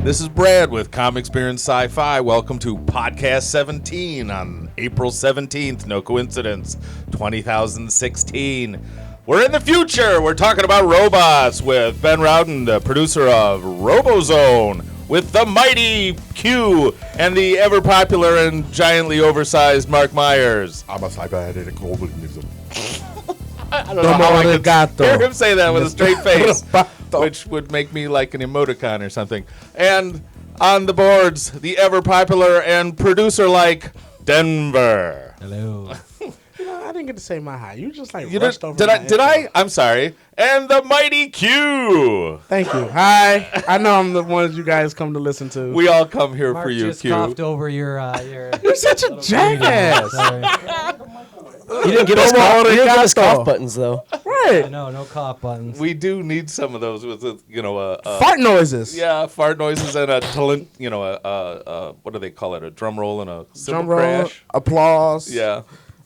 This is Brad with Comic Experience Sci-Fi. Welcome to Podcast 17 on April 17th. No coincidence, 2016. We're in the future. We're talking about robots with Ben Rowden, the producer of RoboZone, with the mighty Q and the ever-popular and giantly oversized Mark Myers. I'm a cybernetic organism. I don't know how I could hear him say that with a straight face, which would make me like an emoticon or something. And on the boards, the ever-popular and producer-like Denver. Hello. I didn't get to say my hi. You just like You rushed over. did I? I'm sorry. And the mighty Q. Thank you. Hi. I know I'm the ones you guys come to listen to. We all come here Mark for you, just Q. coughed over your You're such a jackass. Sorry. You didn't give us cough buttons, though. Right. No cough buttons. We do need some of those with, Fart noises. Yeah, fart noises and what do they call it? A drum roll and a cymbal Drum roll, crash. applause. Yeah.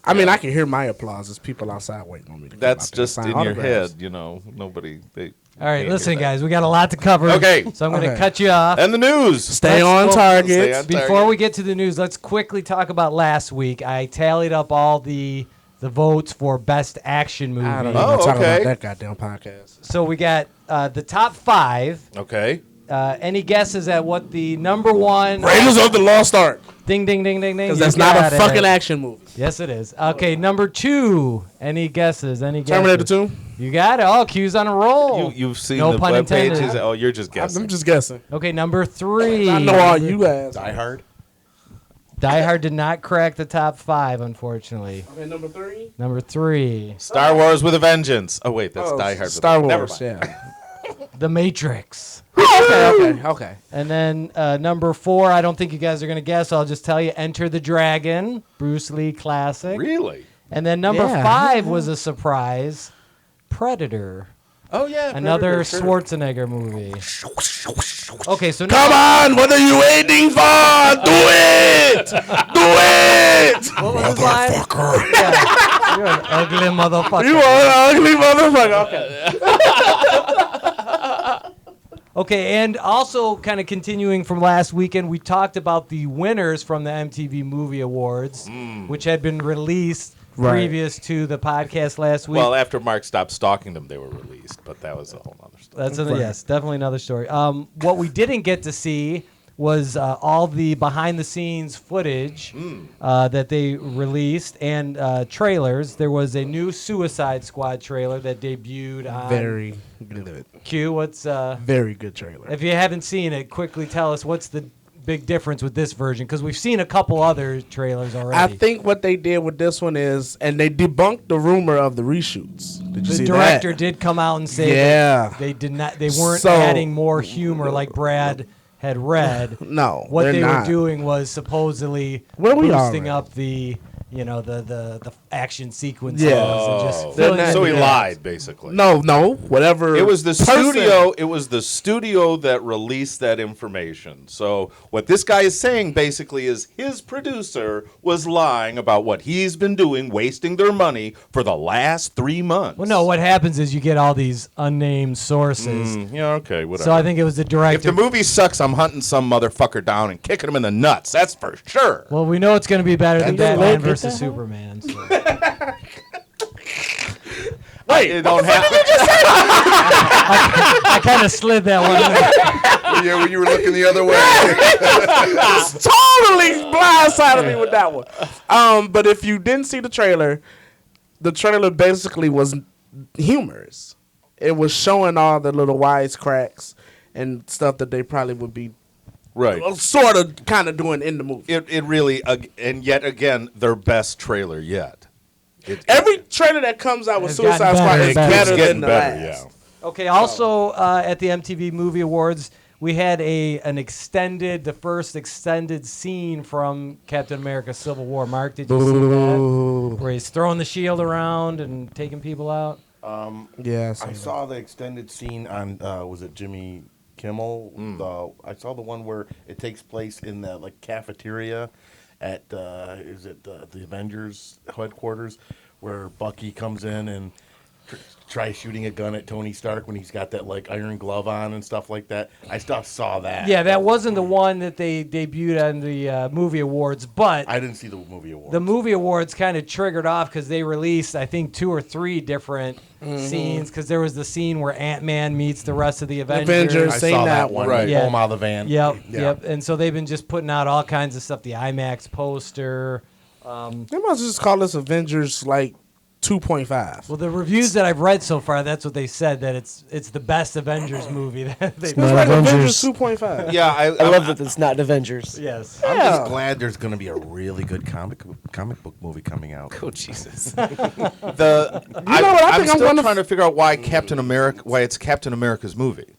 I mean, I can hear my applause. There's people outside waiting on me to come That's out there and just sign in your autographs. head, Nobody. All right, listen, guys. We got a lot to cover. Okay. So I'm going to Okay. cut you off. And the news. Stay Let's on go- target. Stay on Before target. we get to the news, let's quickly talk about last week. I tallied up all the votes for Best Action Movie. I don't even Oh, talk okay. about that goddamn podcast. So we got the top 5. Okay. Any guesses at what the number one... Raiders of the Lost Ark. Ding, ding, ding, ding, ding. Because You that's not got a it. fucking action movie. Yes, it is. Okay, number 2. Any guesses? Terminator 2. You got it. Oh, Q's on a roll. You've seen No the pun web intended. pages. Oh, you're just guessing. I'm just guessing. Okay, number 3. I know all you guys. Die Hard. Die Hard did not crack the top 5, unfortunately. Okay, number 3. Number 3, Star Wars with a Vengeance. Oh, wait, that's Die Hard. Star with a Wars, Never mind. yeah. The Matrix. Okay. And then number 4, I don't think you guys are going to guess. I'll just tell you, Enter the Dragon, Bruce Lee classic. Really? And then number Yeah. 5 was a surprise, Predator. Oh, yeah. Another Predator. Schwarzenegger movie. Okay, so Come on, what are you waiting for? Do it! Do it! what was his line? Yeah, you're an ugly motherfucker. You are an ugly motherfucker. Okay. Okay, and also kind of continuing from last weekend, we talked about the winners from the MTV Movie Awards, which had been released Right. previous to the podcast last week. Well, after Mark stopped stalking them, they were released, but that was a whole other story. That's yes, definitely another story. What we didn't get to see was all the behind-the-scenes footage that they released and trailers. There was a new Suicide Squad trailer that debuted on Very good. Q. What's Very good trailer. if you haven't seen it, quickly tell us what's the big difference with this version, because we've seen a couple other trailers already. I think what they did with this one is, and they debunked the rumor of the reshoots. Did you the see director that? did come out and say Yeah. that they did not. They weren't So- adding more humor like Brad had read. No, What they're they not. were doing was supposedly Well, we are boosting already. up the the action sequences Yeah. and just Oh. filling not- So he in the lied, basically. No, whatever. It was the person- studio. It was the studio that released that information. So what this guy is saying basically is his producer was lying about what he's been doing, wasting their money for the last 3 months. Well, no, what happens is you get all these unnamed sources. Yeah, okay, whatever. So I think it was the if director. the movie sucks, I'm hunting some motherfucker down and kicking him in the nuts. That's for sure. well, we know it's going to be better than And then Batman Loki- versus Superman. So. Wait, It don't have. I kind of slid that one in. Yeah, when you were looking the other way. totally blindsided me with that one. But if you didn't see the trailer basically was humorous. It was showing all the little wisecracks and stuff that they probably would be Right. sort of kind of doing in the movie. It really, and yet again, their best trailer yet. Every trailer that comes out with It's gotten Suicide Squad better is and better. better It's getting than the better, last. Okay. Also, at the MTV Movie Awards, we had the first extended scene from Captain America: Civil War. Mark, did you see that? Where he's throwing the shield around and taking people out. Yes. I saw the extended scene on, was it Jimmy Kimmel? I saw the one where it takes place in the cafeteria at the Avengers headquarters, where Bucky comes in and try shooting a gun at Tony Stark when he's got that like iron glove on and stuff like that. I saw that. Yeah, that wasn't the one that they debuted on the movie awards, but I didn't see the movie awards. the movie awards kind of triggered off because they released, I think, 2 or 3 different scenes. Because there was the scene where Ant-Man meets the rest of the Avengers. I seen saw that that one. Right. Yeah. Pull 'em out of the van. Yep. And so they've been just putting out all kinds of stuff. The IMAX poster. They must just call this Avengers like 2.5. Well, the reviews that I've read so far, that's what they said, that it's the best Avengers movie that they've It's like Avengers 2.5. Yeah, I love that it's not Avengers. Yes. I'm just glad there's going to be a really good comic book movie coming out. Oh Jesus! I'm think I'm still gonna- trying to figure out why it's Captain America's movie.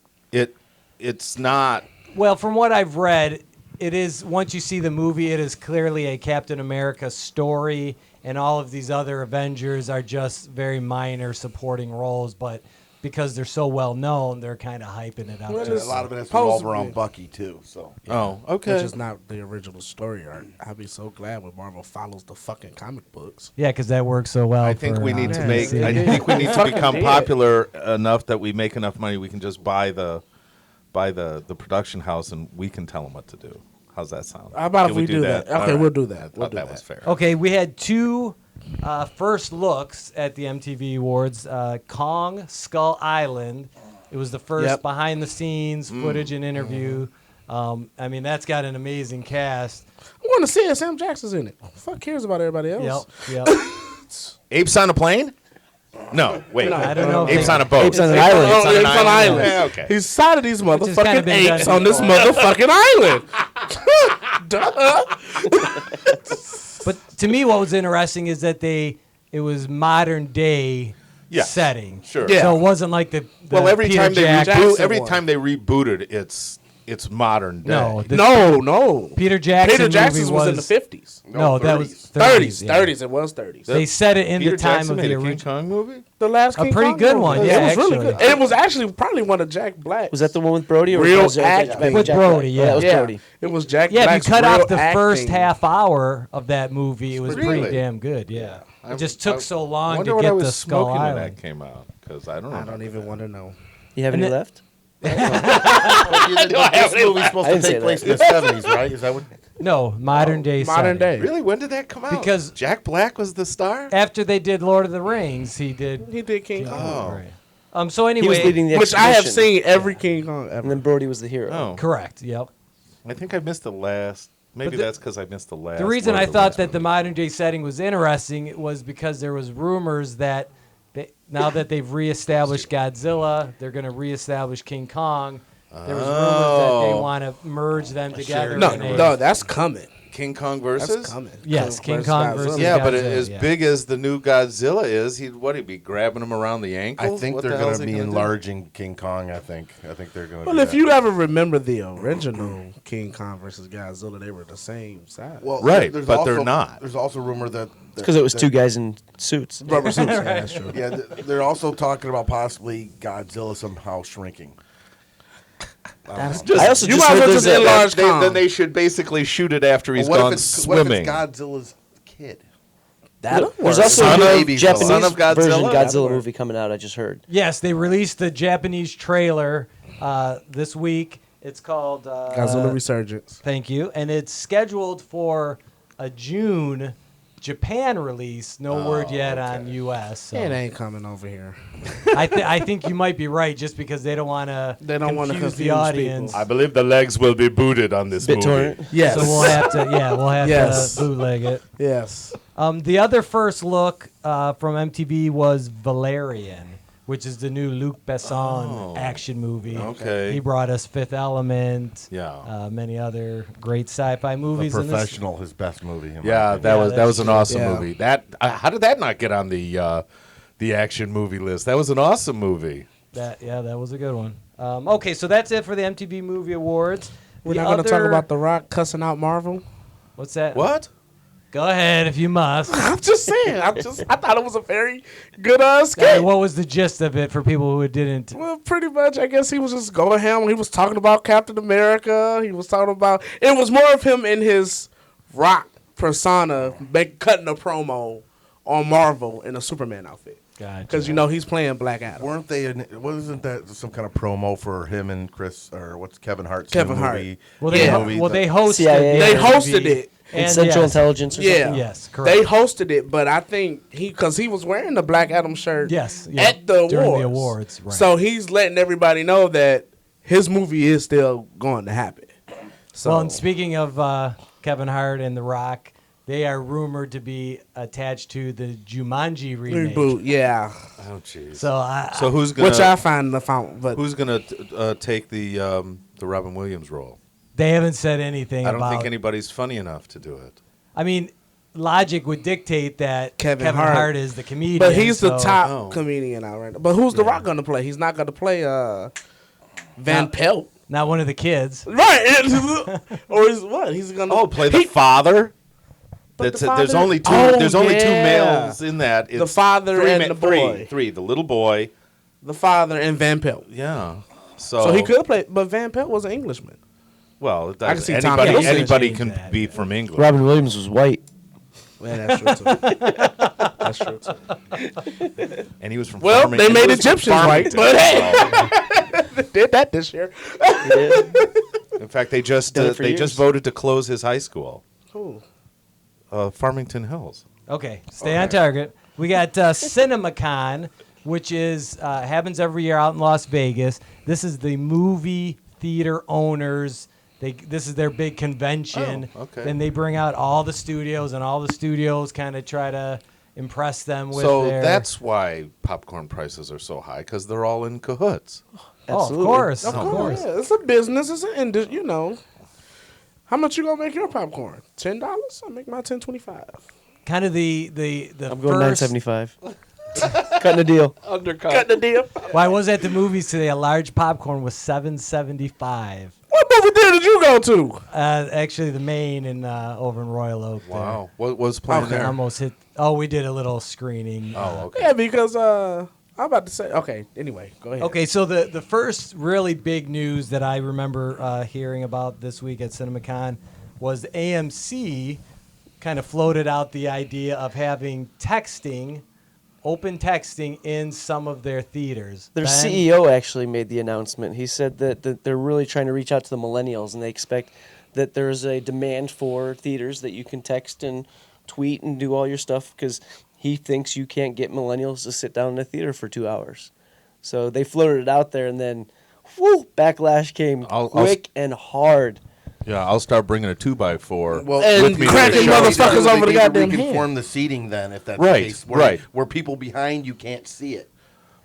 It's not. Well, from what I've read, it is, once you see the movie, it is clearly a Captain America story, and all of these other Avengers are just very minor supporting roles, but because they're so well known, they're kind of hyping it up. Well, And it's a lot of it has to supposed revolve to around be. Bucky too. So Oh, okay. Which is not the original story arc. I'd be so glad when Marvel follows the fucking comic books. Yeah, because that works so well. I think for, we need to Yeah, make. see. I think we need to Fucking become did. popular enough that we make enough money. We can just buy the production house and we can tell them what to do. How's that sound? How about Can if we do that? All Okay, right. we'll do that. I We'll thought do that that. was fair. Okay, we had 2 first looks at the MTV Awards. Kong Skull Island. It was the first Yep. behind-the-scenes footage and interview. I mean, that's got an amazing cast. I want to see it. Sam Jackson's in it. Fuck cares about everybody else. Yep. Apes on a plane? No, wait. I don't know if Apes they- on a boat. Apes on an Oh, island. Apes on an Apes on an island. island. Yeah, okay. He's side of these has kinda motherfucking been apes done on this before. motherfucking island. Duh. But to me, what was interesting is that it was modern day Yes, setting. sure. Yeah. So it wasn't like the Well, every Peter time they Jackson. time they rebooted, it's modern day. No, No. Peter Jackson Peter Jackson's movie was in the 50s. No, that was 30s. 30s. yeah. 30s. It was 30s. They set it in Peter the time Jackson of made the a King original. Kong movie. The last A King pretty Kong good movie. one, It yeah, was really actually. good. And it was actually probably one of Jack Black. Was that the one with Brody? Or Real was it acting. With Jack Brody, Black? yeah. that was Yeah. Brody. It was Jack Yeah, if Black's you cut real off the first acting. half hour of that movie, it was Really? pretty damn good. Yeah, it just took so long I to wonder what I get was the Skull smoking when Island. that came out because I don't know. I don't even want to know. You have And any it- left? this movie's supposed I to didn't say take place that. in the 70s, right? Is that what? No, modern day. Modern setting. day. Really, when did that come out? Because- Jack Black was the star. After they did Lord of the Rings, he did. He did King Kong. Right. So He was anyway, leading the Which I have expedition, seen every King Kong and ever. then Brody was the hero. Oh, correct. Yep. I think I missed the last. Maybe But the- that's because I missed the last. The reason Lord I of the thought Rings that the movie. modern day setting was interesting was because there was rumors that now that they've reestablished Godzilla, they're going to reestablish King Kong. There was rumors that they want to merge them together. No, in a- no, that's coming. King Kong versus. That's coming. Yes, King Kong versus Yeah, but Godzilla, as yeah. big as the new Godzilla is, he'd be grabbing him around the I ankles? think What they're the hell going is to he be gonna do? enlarging King Kong. I think they're going to. Well, if you ever remember the original King Kong versus Godzilla, they were the same size. well, Right, there's but they're also- not. There's also rumor that Because it was 2 guys in suits. rubber suits. Yeah, that's true. Yeah, they're also talking about possibly Godzilla somehow shrinking. I also You just might as heard well there's just a, enlarge Kong. Then they should basically shoot it after he's What gone if swimming. it's Godzilla's kid? That'll There's work. also Son a of- new Baby Japanese Son of Godzilla? version That'll Godzilla movie coming out. I just heard. Yes, they released the Japanese trailer this week. It's called Godzilla Resurgence. Thank you, and it's scheduled for a June Japan release. No word yet on U.S. So. It ain't coming over here. I think you might be right, just because they don't want to. They don't wanna confuse the confuse audience. I believe the legs will be booted on this BitTorrent. Yes. So we'll have to, Yes. bootleg it. Yes. The other first look from MTV was Valerian, which is the new Luc Besson action movie. Okay. He brought us Fifth Element. Yeah. Many other great sci-fi The movies. and this- Professional, his best movie. in my Yeah, opinion. that was that's an true. awesome Yeah. movie. That how did that not get on the action movie list? That was an awesome movie. that was a good one. Okay, so that's it for the MTV Movie Awards. We're The not going to talk other- about The Rock cussing out Marvel. What's that? What? Go ahead if you must. I'm just saying. I thought it was a very good Hey, skit. what was the gist of it for people who didn't? Well, pretty much, I guess he was just going ham. He was talking about Captain America. He was talking about... It was more of him in his Rock persona cutting a promo on Marvel in a Superman outfit. Gotcha. because he's playing Black Adam. Weren't they? Wasn't that some kind of promo for him and Chris or what's Kevin Hart's Kevin new Hart. movie? Well, Yeah. they hosted. CIA. the They MTV, hosted it. And Central yes, Intelligence or Yeah. something? Yes, correct. They hosted it, but I think because he was wearing the Black Adam shirt Yes, yeah, at the during awards. the awards, right. So he's letting everybody know that his movie is still going to happen. So Well, and speaking of Kevin Hart and The Rock, they are rumored to be attached to the Jumanji remake. reboot, yeah. Oh, jeez. So Who's gonna Which I find the fountain, but who's gonna take the Robin Williams role? they haven't said anything I don't about. think anybody's funny enough to do it. I mean, logic would dictate that Kevin Hart. is the comedian. but he's the so- top Oh. comedian out right now. But who's The Rock gonna play? He's not gonna play Van Not- Pelt, not one of the kids. right? Or is what? He's gonna Play the father. But That's the there's father- only two. Oh, there's only two yeah. males in that. It's father and the boy. Three. The little boy. the father and Van Pelt. Yeah. So he could play, but Van Pelt was an Englishman. Well, it I can does. see Tom Anybody, Hiddleston anybody change can that. be from England. Robin Williams was white. Man, that's true too. That's true too. And he was from. Well, Farmington. they made He was from Egyptians white, Farmington, but so- They did that this year. In fact, they just Done it for they years. just voted to close his high school, Cool. Farmington Hills. Okay, stay on target. We got CinemaCon, which is happens every year out in Las Vegas. This is the movie theater owners. This is their big convention. Oh, okay. Then they bring out all the studios, and all the studios kind of try to impress them with So their. that's why popcorn prices are so high, because they're all in cahoots. of Absolutely. course, Of of course, course. yeah, it's a business. It's an industry. How much you gonna make your popcorn? $10? I make my $10.25. Kind of the I'm going first. $9.75. Cutting a deal. Cut the deal. Well, I was at the movies today. A large popcorn was $7.75. What movie theater did you go to? Actually, the main in over in Royal Oak. there. Wow. What was playing Okay. there? Almost hit. Oh, we did a little screening. Oh, okay. Yeah, because I'm about to say. Okay, anyway, go ahead. Okay, so the first really big news that I remember hearing about this week at CinemaCon was AMC kind of floated out the idea of having texting, open texting in some of their theaters. Their Ben? CEO actually made the announcement. He said that they're really trying to reach out to the millennials, and they expect that there's a demand for theaters that you can text and tweet and do all your stuff, because he thinks you can't get millennials to sit down in a theater for 2 hours. So they floated it out there, and then backlash came quick and hard. Yeah, I'll start bringing a 2x4 Well, And with me to cracking the show. motherfuckers They over the need to goddamn reconform hand. the seating then, if that's Right, the case. right. Where people behind you can't see it.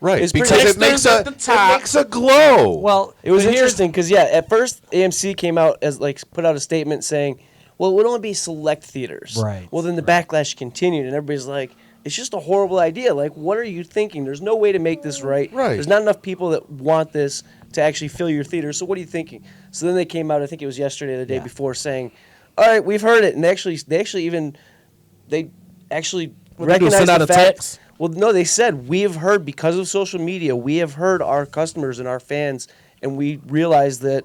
Right, It's because pretty- it makes Texters at the top. it makes a glow. Well, It was but here's- interesting because, yeah, at first AMC came out as put out a statement saying, well, it would only be select theaters. Right. Well, then the backlash continued, and everybody's like, it's just a horrible idea. Like, what are you thinking? There's no way to make this right. Right. There's not enough people that want this to actually fill your theater. So what are you thinking? So then they came out, I think it was yesterday or the day before, saying, all right, we've heard it. And they actually What they do, recognized send out the a fact. text? Well, no, they said, we have heard, because of social media, we have heard our customers and our fans, and we realized that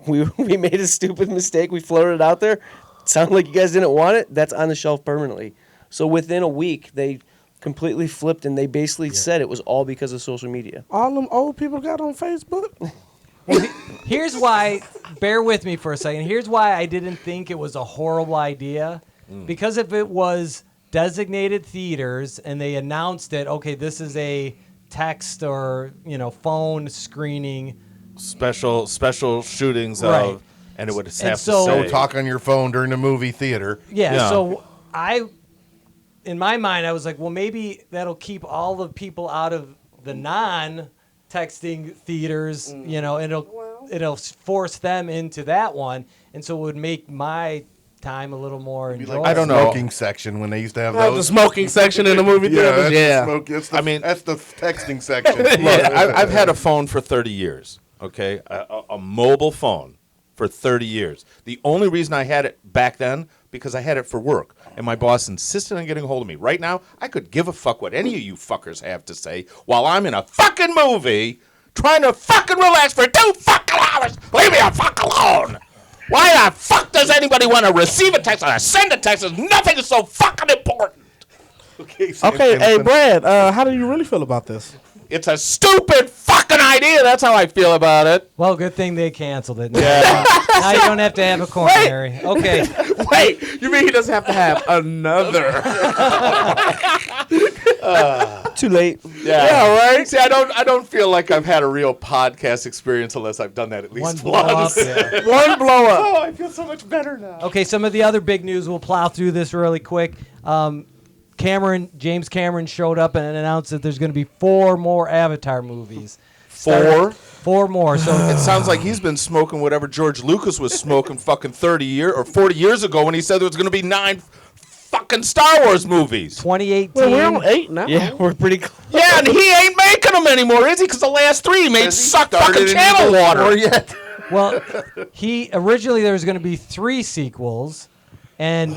we made a stupid mistake. We floated it out there. It sounded like you guys didn't want it. That's on the shelf permanently. So within a week, they completely flipped, and they basically said it was all because of social media. All them old people got on Facebook. Here's why, bear with me for a second. Here's why I didn't think it was a horrible idea. Because if it was designated theaters and they announced it, okay, this is a text or, phone screening. special shootings Right. of, and it would have so- to say. Talk on your phone during the movie theater. Yeah, so in my mind, I was like, well, maybe that'll keep all the people out of the non-texting theaters, and it'll force them into that one, and so it would make my time a little more enjoyable. I don't know. Smoking section when they used to have Have the those. smoking section in the movie Yeah, theater. that's Yeah. the smoke. That's the, I mean- that's the texting section. Look, I've had a phone for 30 years, okay? A mobile phone for 30 years. The only reason I had it back then, because I had it for work, and my boss insisted on getting a hold of me. Right now, I could give a fuck what any of you fuckers have to say while I'm in a fucking movie trying to fucking relax for 2 fucking hours. Leave me the fuck alone. Why the fuck does anybody want to receive a text or send a text? Nothing is so fucking important. Okay, hey Brad, how do you really feel about this? It's a stupid fucking idea. That's how I feel about it. Well, good thing they canceled it. Now you don't have to have a coronary. Okay. Wait, you mean he doesn't have to have another? Too late. Yeah, right. See, I don't feel like I've had a real podcast experience unless I've done that at least One blow up. once. Yeah. One blow up. Oh, I feel so much better now. Okay, some of the other big news. We'll plow through this really quick. James Cameron showed up and announced that there's going to be 4 more Avatar movies. 4? 4 more. So It sounds like he's been smoking whatever George Lucas was smoking fucking 30 years or 40 years ago when he said there was going to be 9 fucking Star Wars movies. 2018. Well, we're on 8 now. Yeah, we're pretty close. Yeah, and he ain't making them anymore, is he? Because the last 3 he made Has he suck started fucking any channel of those water. 4 yet? Well, he originally there was going to be 3 sequels, and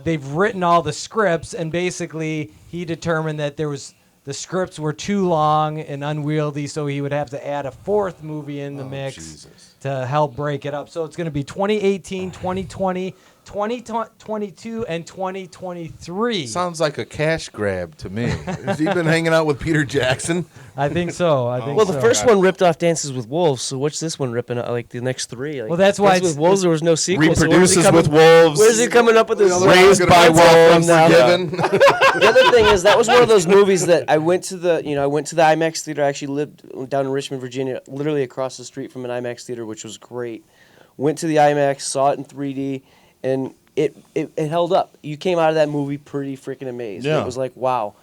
they've written all the scripts, and basically he determined that the scripts were too long and unwieldy, so he would have to add a 4th movie in the mix to help break it up. So it's going to be 2018, 2020, 2022, and 2023. Sounds like a cash grab to me. Has he been hanging out with Peter Jackson? I think so. Well, the first one ripped off Dances with Wolves, so what's this one ripping up? Like the next 3? Like, Well, that's why Dances with Wolves, there was no sequel. so where's he Reproduces coming- with wolves. Where's he coming up with this? Raised by wolves. The other thing is that was one of those movies that I went to the IMAX theater. I actually lived down in Richmond, Virginia, literally across the street from an IMAX theater, which was great. Went to the IMAX, saw it in 3D, and it held up. You came out of that movie pretty freaking amazed. Yeah. It was like, wow.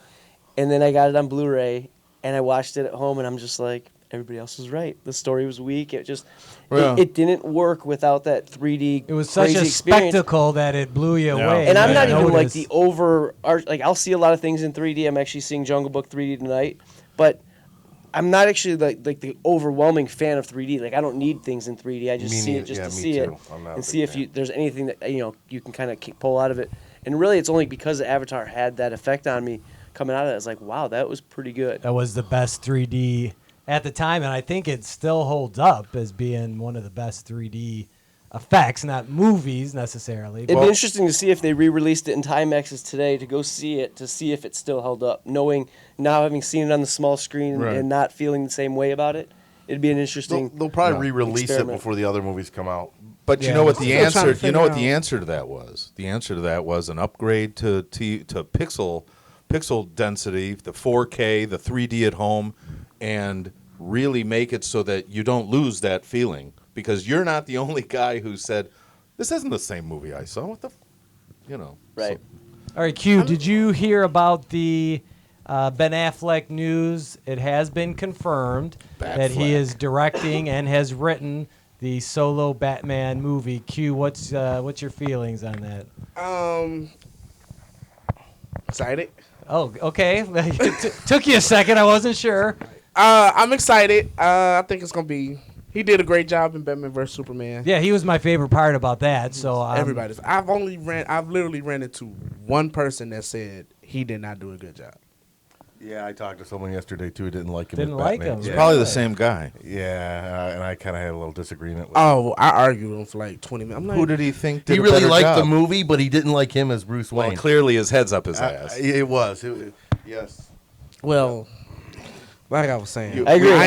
And then I got it on Blu-ray, and I watched it at home, and I'm just like, everybody else was right. The story was weak. It just, it didn't work without that 3D. It was such a crazy experience. spectacle that it blew you away. And I'm You not didn't even like notice. the like I'll see a lot of things in 3D. I'm actually seeing Jungle Book 3D tonight, but I'm not actually like the overwhelming fan of 3D. Like I don't need things in 3D. I just Me see neither. it just Yeah, to me see too. it I'm not a and big see if fan. there's anything that you can kind of pull out of it. And really, it's only because Avatar had that effect on me coming out of it. It's like, wow, that was pretty good. That was the best 3D at the time, and I think it still holds up as being one of the best 3D effects, not movies necessarily. It'd be interesting to see if they re-released it in IMAXs today to go see it, to see if it still held up. Knowing now, having seen it on the small screen and not feeling the same way about it, it'd be an interesting. They'll probably re-release experiment. it before the other movies come out. But you Yeah, know what I'm the still trying to answer? You know what figure the out- answer to that was? The answer to that was an upgrade to pixel density, the 4K, the 3D at home, and really make it so that you don't lose that feeling. Because you're not the only guy who said, "This isn't the same movie I saw." What the, Right. All right, Q, did you hear about the Ben Affleck news? It has been confirmed that he is directing and has written the solo Batman movie. Q, what's your feelings on that? Excited. Oh, okay. It took you a second. I wasn't sure. I'm excited. I think it's gonna be. He did a great job in Batman vs Superman. Yeah, he was my favorite part about that. So Everybody's. I've literally ran into one person that said he did not do a good job. Yeah, I talked to someone yesterday too who didn't like him. Didn't as like Batman. him. Yeah. Probably the same guy. Yeah, and I kind of had a little disagreement with Oh, I argued with him for like 20 minutes. I'm like, Who did he think did He a really better liked job? the movie, but he didn't like him as Bruce Well, Wayne. clearly his head's up his ass. It was. Yes. well, like I was saying, I agree. we've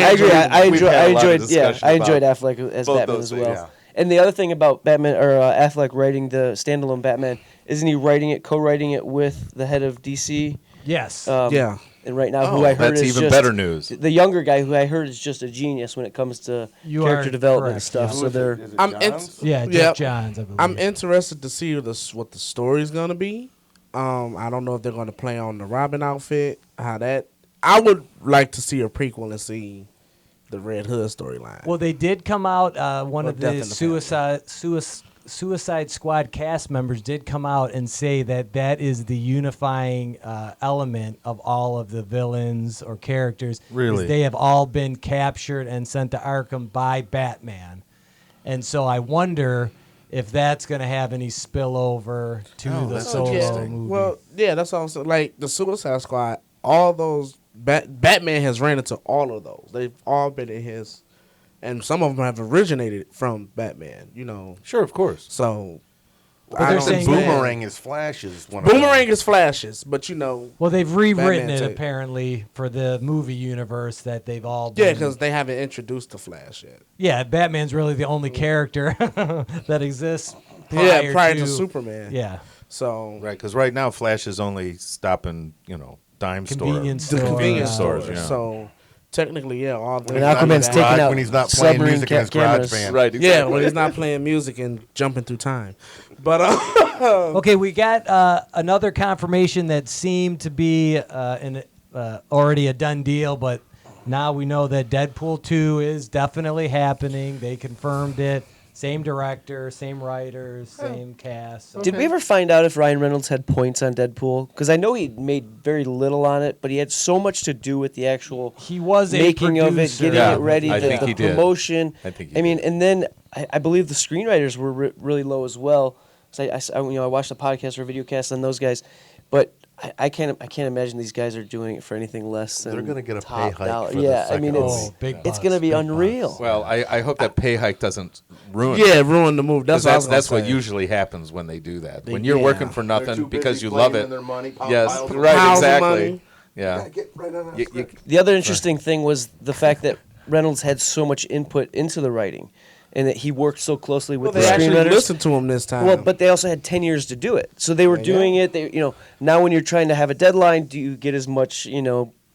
had a lot of discussion I enjoyed about Affleck as both Batman those as well. things. And the other thing about Batman or Affleck writing the standalone Batman, isn't he co-writing it with the head of DC? yes. yeah. And right now, who I heard that's is even just better news. The younger guy, who I heard is just a genius when it comes to You character are development and correct, stuff. yeah. So they're. Is it I'm Johns? yeah, Jeff Yep. Johns, I believe. I'm interested to see what the story's gonna be. I don't know if they're gonna play on the Robin outfit. I would like to see a prequel and see the Red Hood storyline. Well, they did come out. One Or of Death the in the Suicide Squad cast members did come out and say that is the unifying element of all of the villains or characters. Really? is they have all been captured and sent to Arkham by Batman, and so I wonder if that's going to have any spillover to the that's solo interesting. movie. Well, yeah, that's all I'm saying. Like the Suicide Squad, all those Batman has ran into all of those. They've all been in his, and some of them have originated from Batman. Sure, of course. So But I they're don't saying understand. Boomerang is Flash's one. of them. Boomerang is Flashes, but you know, Well, they've rewritten Batman it tape. apparently for the movie universe that they've all been. yeah, because they haven't introduced the Flash yet. Yeah, Batman's really the only character that exists Prior to Superman. Yeah, So Right, because right now Flash is only stopping, dime Convenience store. the store. convenience stores, stores. yeah. So technically, yeah, all the And Aquaman's Garage taking out when he's not playing submarine music in his garage cameras. band. Right, Yeah, exactly. when he's not playing music and jumping through time. But Okay, we got another confirmation that seemed to be already a done deal, but now we know that Deadpool 2 is definitely happening. They confirmed it. Same director, same writers, same cast. So- Did we ever find out if Ryan Reynolds had points on Deadpool? Because I know he made very little on it, but he had so much to do with the actual He was a making of it, producer. getting Yeah, it ready, I the, think the he did. promotion. I think he I mean, did. and then I believe the screenwriters were really low as well. So I watched a podcast or a video cast on those guys, but I can't imagine these guys are doing it for anything less than They're gonna get a top pay hike dollar. for the Yeah, I second mean movie. it's Oh, big it's bucks, gonna be big unreal. bucks. Well, I hope that pay hike doesn't ruin it. yeah, ruin the move. That's Because what I was gonna that's what say. usually happens when they do that. They- When you're yeah. working for They're too nothing because busy you love claiming it. their money, Yes, piles of right, Piles of exactly. money. Yeah. Get right on that You- script. The other interesting thing was the fact that Reynolds had so much input into the writing, and that he worked so closely with Well, the they actually screenwriters. listened to him this time. Well, but they also had 10 years to do it. So they were doing it. They, now when you're trying to have a deadline, do you get as much,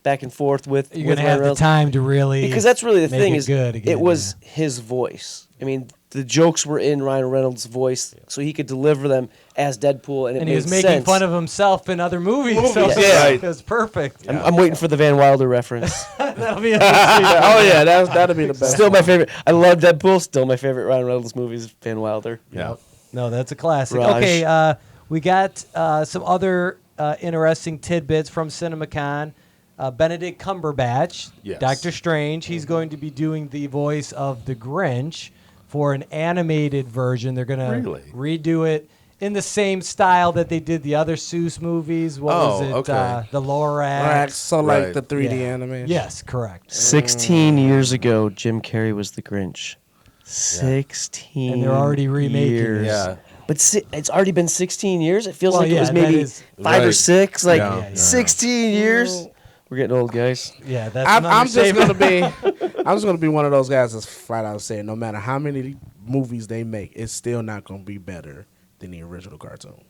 back and forth with You're with gonna have the Reynolds? time to really Because that's really the make thing it is good again, it was his voice. I mean, the jokes were in Ryan Reynolds' voice, so he could deliver them as Deadpool, and it and made he was making sense. fun of himself in other movies. So Yeah. it was perfect. I'm waiting for the Van Wilder reference. That'll be oh yeah, that'd be the best. Still my favorite. I love Deadpool. Still my favorite Ryan Reynolds movie is Van Wilder. Yeah. No, that's a classic. Raj. Okay, we got some other interesting tidbits from CinemaCon. Benedict Cumberbatch, Yes. Doctor Strange, he's going to be doing the voice of the Grinch for an animated version. They're going to Really? redo it in the same style that they did the other Seuss movies. What was Oh, it? okay. The Lorax. Right, so like Right. the 3D Yeah. animation. Yes, correct. 16 years ago, Jim Carrey was the Grinch. 16 And they're already remaking it. years. Yeah. But it's already been 16 years. It feels Well, like it was yeah, that maybe is- 5 or Right. 6. Like Yeah, yeah. 16 years. We're getting old, guys. Yeah, that's I'm an just understatement. gonna be one of those guys that's flat out saying no matter how many movies they make, it's still not gonna be better than the original cartoon.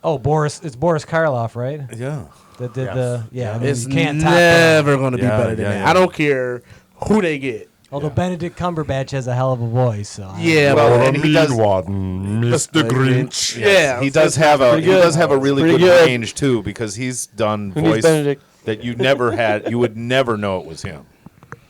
Oh, it's Boris Karloff, right? Yeah. That did I mean, It's you can't top that. never gonna be Yeah, better than yeah, that. yeah. I don't care who they get. Although Benedict Cumberbatch has a hell of a voice, so Yeah, Well, but and he does. Mr. Grinch. Yeah, He does have a really Pretty good good. range too, because he's done Who needs voice Benedict? that you never had. You would never know it was him.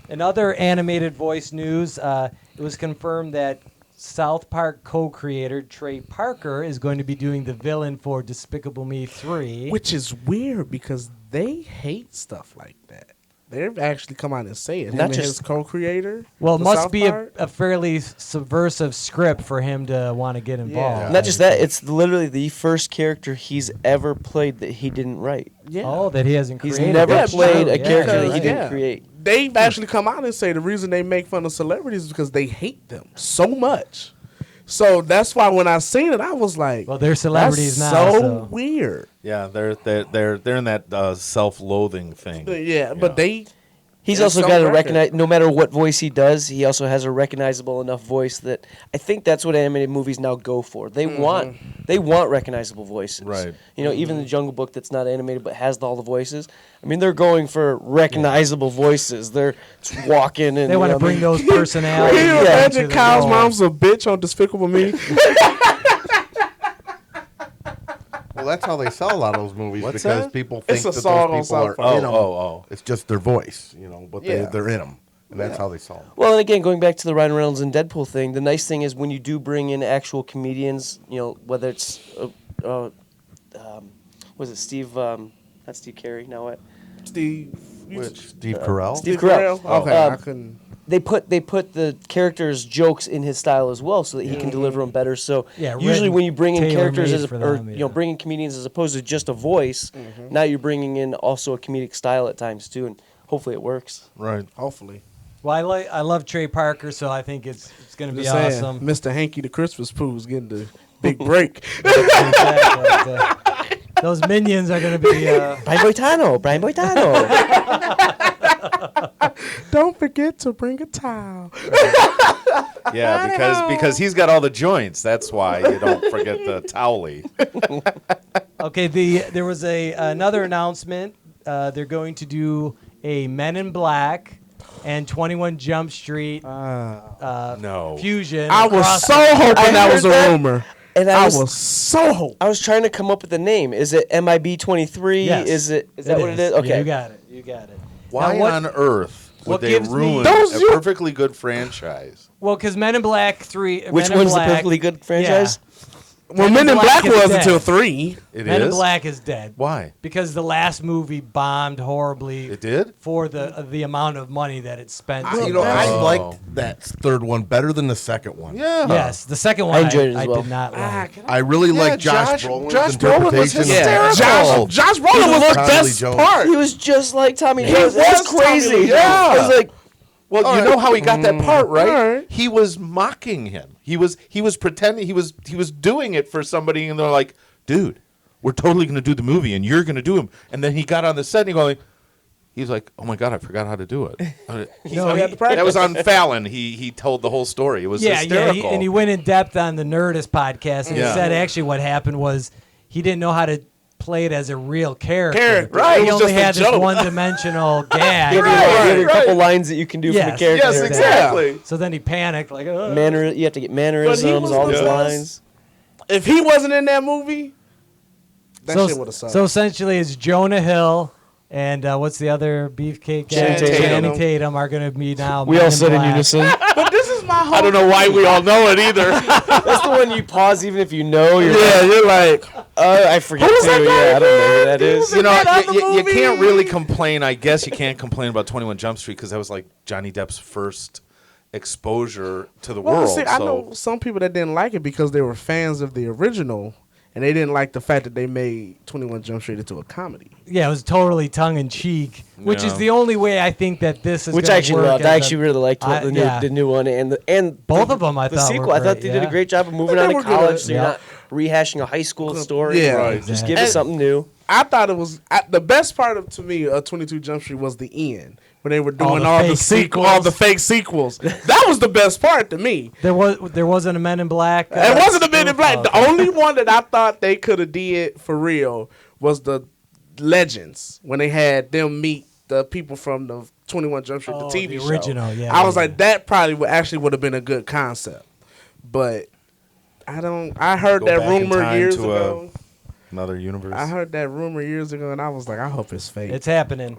In other animated voice news, it was confirmed that South Park co-creator Trey Parker is going to be doing the villain for Despicable Me 3. which is weird because they hate stuff like that. They've actually come out and say it. Him Not and just- his co-creator. well, it for must South be Park. a fairly subversive script for him to want to get involved. Yeah. Not just that, it's literally the first character he's ever played that he didn't write. Yeah. Oh, that he hasn't He's created. never That's played true. a Yeah, character you're that he right. didn't Yeah. create. They've actually come out and say the reason they make fun of celebrities is because they hate them so much. So that's why when I seen it, I was like, Well, they're celebrities that's now, so so- weird. Yeah, they're in that self-loathing thing. Yeah, but they. He's It's also so got to record. recognize, no matter what voice he does, he also has a recognizable enough voice that I think that's what animated movies now go for. They want recognizable voices. Right. Even the Jungle Book that's not animated but has all the voices. I mean, they're going for recognizable voices. They're just walking and They want to you know, bring those Can personalities. you into imagine the Kyle's role. mom's a bitch on Despicable Me? Well, that's how they sell a lot of those movies What's because that? people think It's a that song on those people are South Park. in them. Oh. It's just their voice, but Yeah. they're in them, and that's how they sell them. Well, and again, going back to the Ryan Reynolds and Deadpool thing, the nice thing is when you do bring in actual comedians, whether it's, was it Steve, not Steve Carey, now what? Steve. Steve Carell. Steve Carell. Okay, Um, I couldn't. They put the characters' jokes in his style as well, so that he can deliver them better. So Yeah, usually written, when you bring in characters tailor-made as for or them, yeah. bringing comedians as opposed to just a voice, now you're bringing in also a comedic style at times too, and hopefully it works. Right. Hopefully. Well, I love Trey Parker, so I think it's going to be Just saying, awesome. Mr. Hanky the Christmas Pooh is getting to big break. Exactly. Those minions are going to be. Brian Boitano. Don't forget to bring a towel. Yeah, because he's got all the joints. That's why you don't forget the towelly. Okay, there was another announcement. They're going to do a Men in Black and 21 Jump Street No. fusion. I was across so the- hoping that heard was a that, rumor. And I was so hoping. I was trying to come up with a name. Is it MIB23? Yes. Is that what it is? Okay. Yeah, you got it. Why Now, what- on earth would what they gives me- ruin Those a you- perfectly good franchise? Well, because Men in Black 3. Which Men in one's the Black, perfectly good franchise? Well, Men in Black is was dead. until 3. It Men in is? Black is dead. Why? Because the last movie bombed horribly. It did? For the amount of money that it spent. I Oh. liked that third one better than the second one. Yeah. Yes, the second one I enjoyed it as well. did not like. I really Yeah, like Josh Josh Brolin's Brolin was interpretation. hysterical. Josh Brolin was the Tommy best Lee Jones. part. He was just like Tommy He Jones. That was was Tommy Lee crazy. Jones. I was like, Well, you know how he got that part, right? All right. He was mocking him. He was pretending he was doing it for somebody, and they're like, "Dude, we're totally going to do the movie, and you're going to do him." And then he got on the set, and he's like, "Oh my god, I forgot how to do it." That was on Fallon. He told the whole story. It was hysterical. and he went in depth on the Nerdist podcast, and Yeah. he said actually what happened was he didn't know how to play it as a real character. Right, He it was only just a had this joke. one-dimensional gag. you have a couple lines that you can do Yes. from the character. Yes, exactly. So then he panicked, like, "Ugh." You have to get mannerisms, was all the those best. lines. If he wasn't in that movie, that shit would have sucked. So essentially, it's Jonah Hill and what's the other beefcake guy? Channing Tatum. Channing Tatum are going to be now. We Men all said in Black. unison. but this is my whole. I don't know why we all know it either. That's the one you pause even if you know. You're Yeah, you're like, I forget Who's too. that guy Yeah, I don't know who that again? is. You know, that other you movie? can't really complain. I guess you can't complain about 21 Jump Street because that was like Johnny Depp's first exposure to the well, world. see, I so- know some people that didn't like it because they were fans of the original, and they didn't like the fact that they made 21 Jump Street into a comedy. Yeah, it was totally tongue-in-cheek, which is Yeah. the only way I think that this is Which gonna I actually work loved. as I a- actually really liked the new one and Both of them I the thought sequel. were I thought great, they did yeah. a great job of moving But on they to were good. college, so you're Yeah. not rehashing a high school story. Yeah. Right. Just Exactly. give us something new. I thought it was the best part of to me of 22 Jump Street was the end when they were doing the all the fake sequels, sequels. all the fake sequels. That was the best part to me. There wasn't a Men in Black. It wasn't a Men in Black. Oh, The only one that I thought they could have did for real was the Legends when they had them meet the people from the 21 Jump Street, the Oh, TV the show. original, yeah, I was yeah, like, that probably would have been a good concept, but I heard Go that back in rumor time years to, ago. Another universe. I heard that rumor years ago, and I was like, I hope it's fake. It's happening.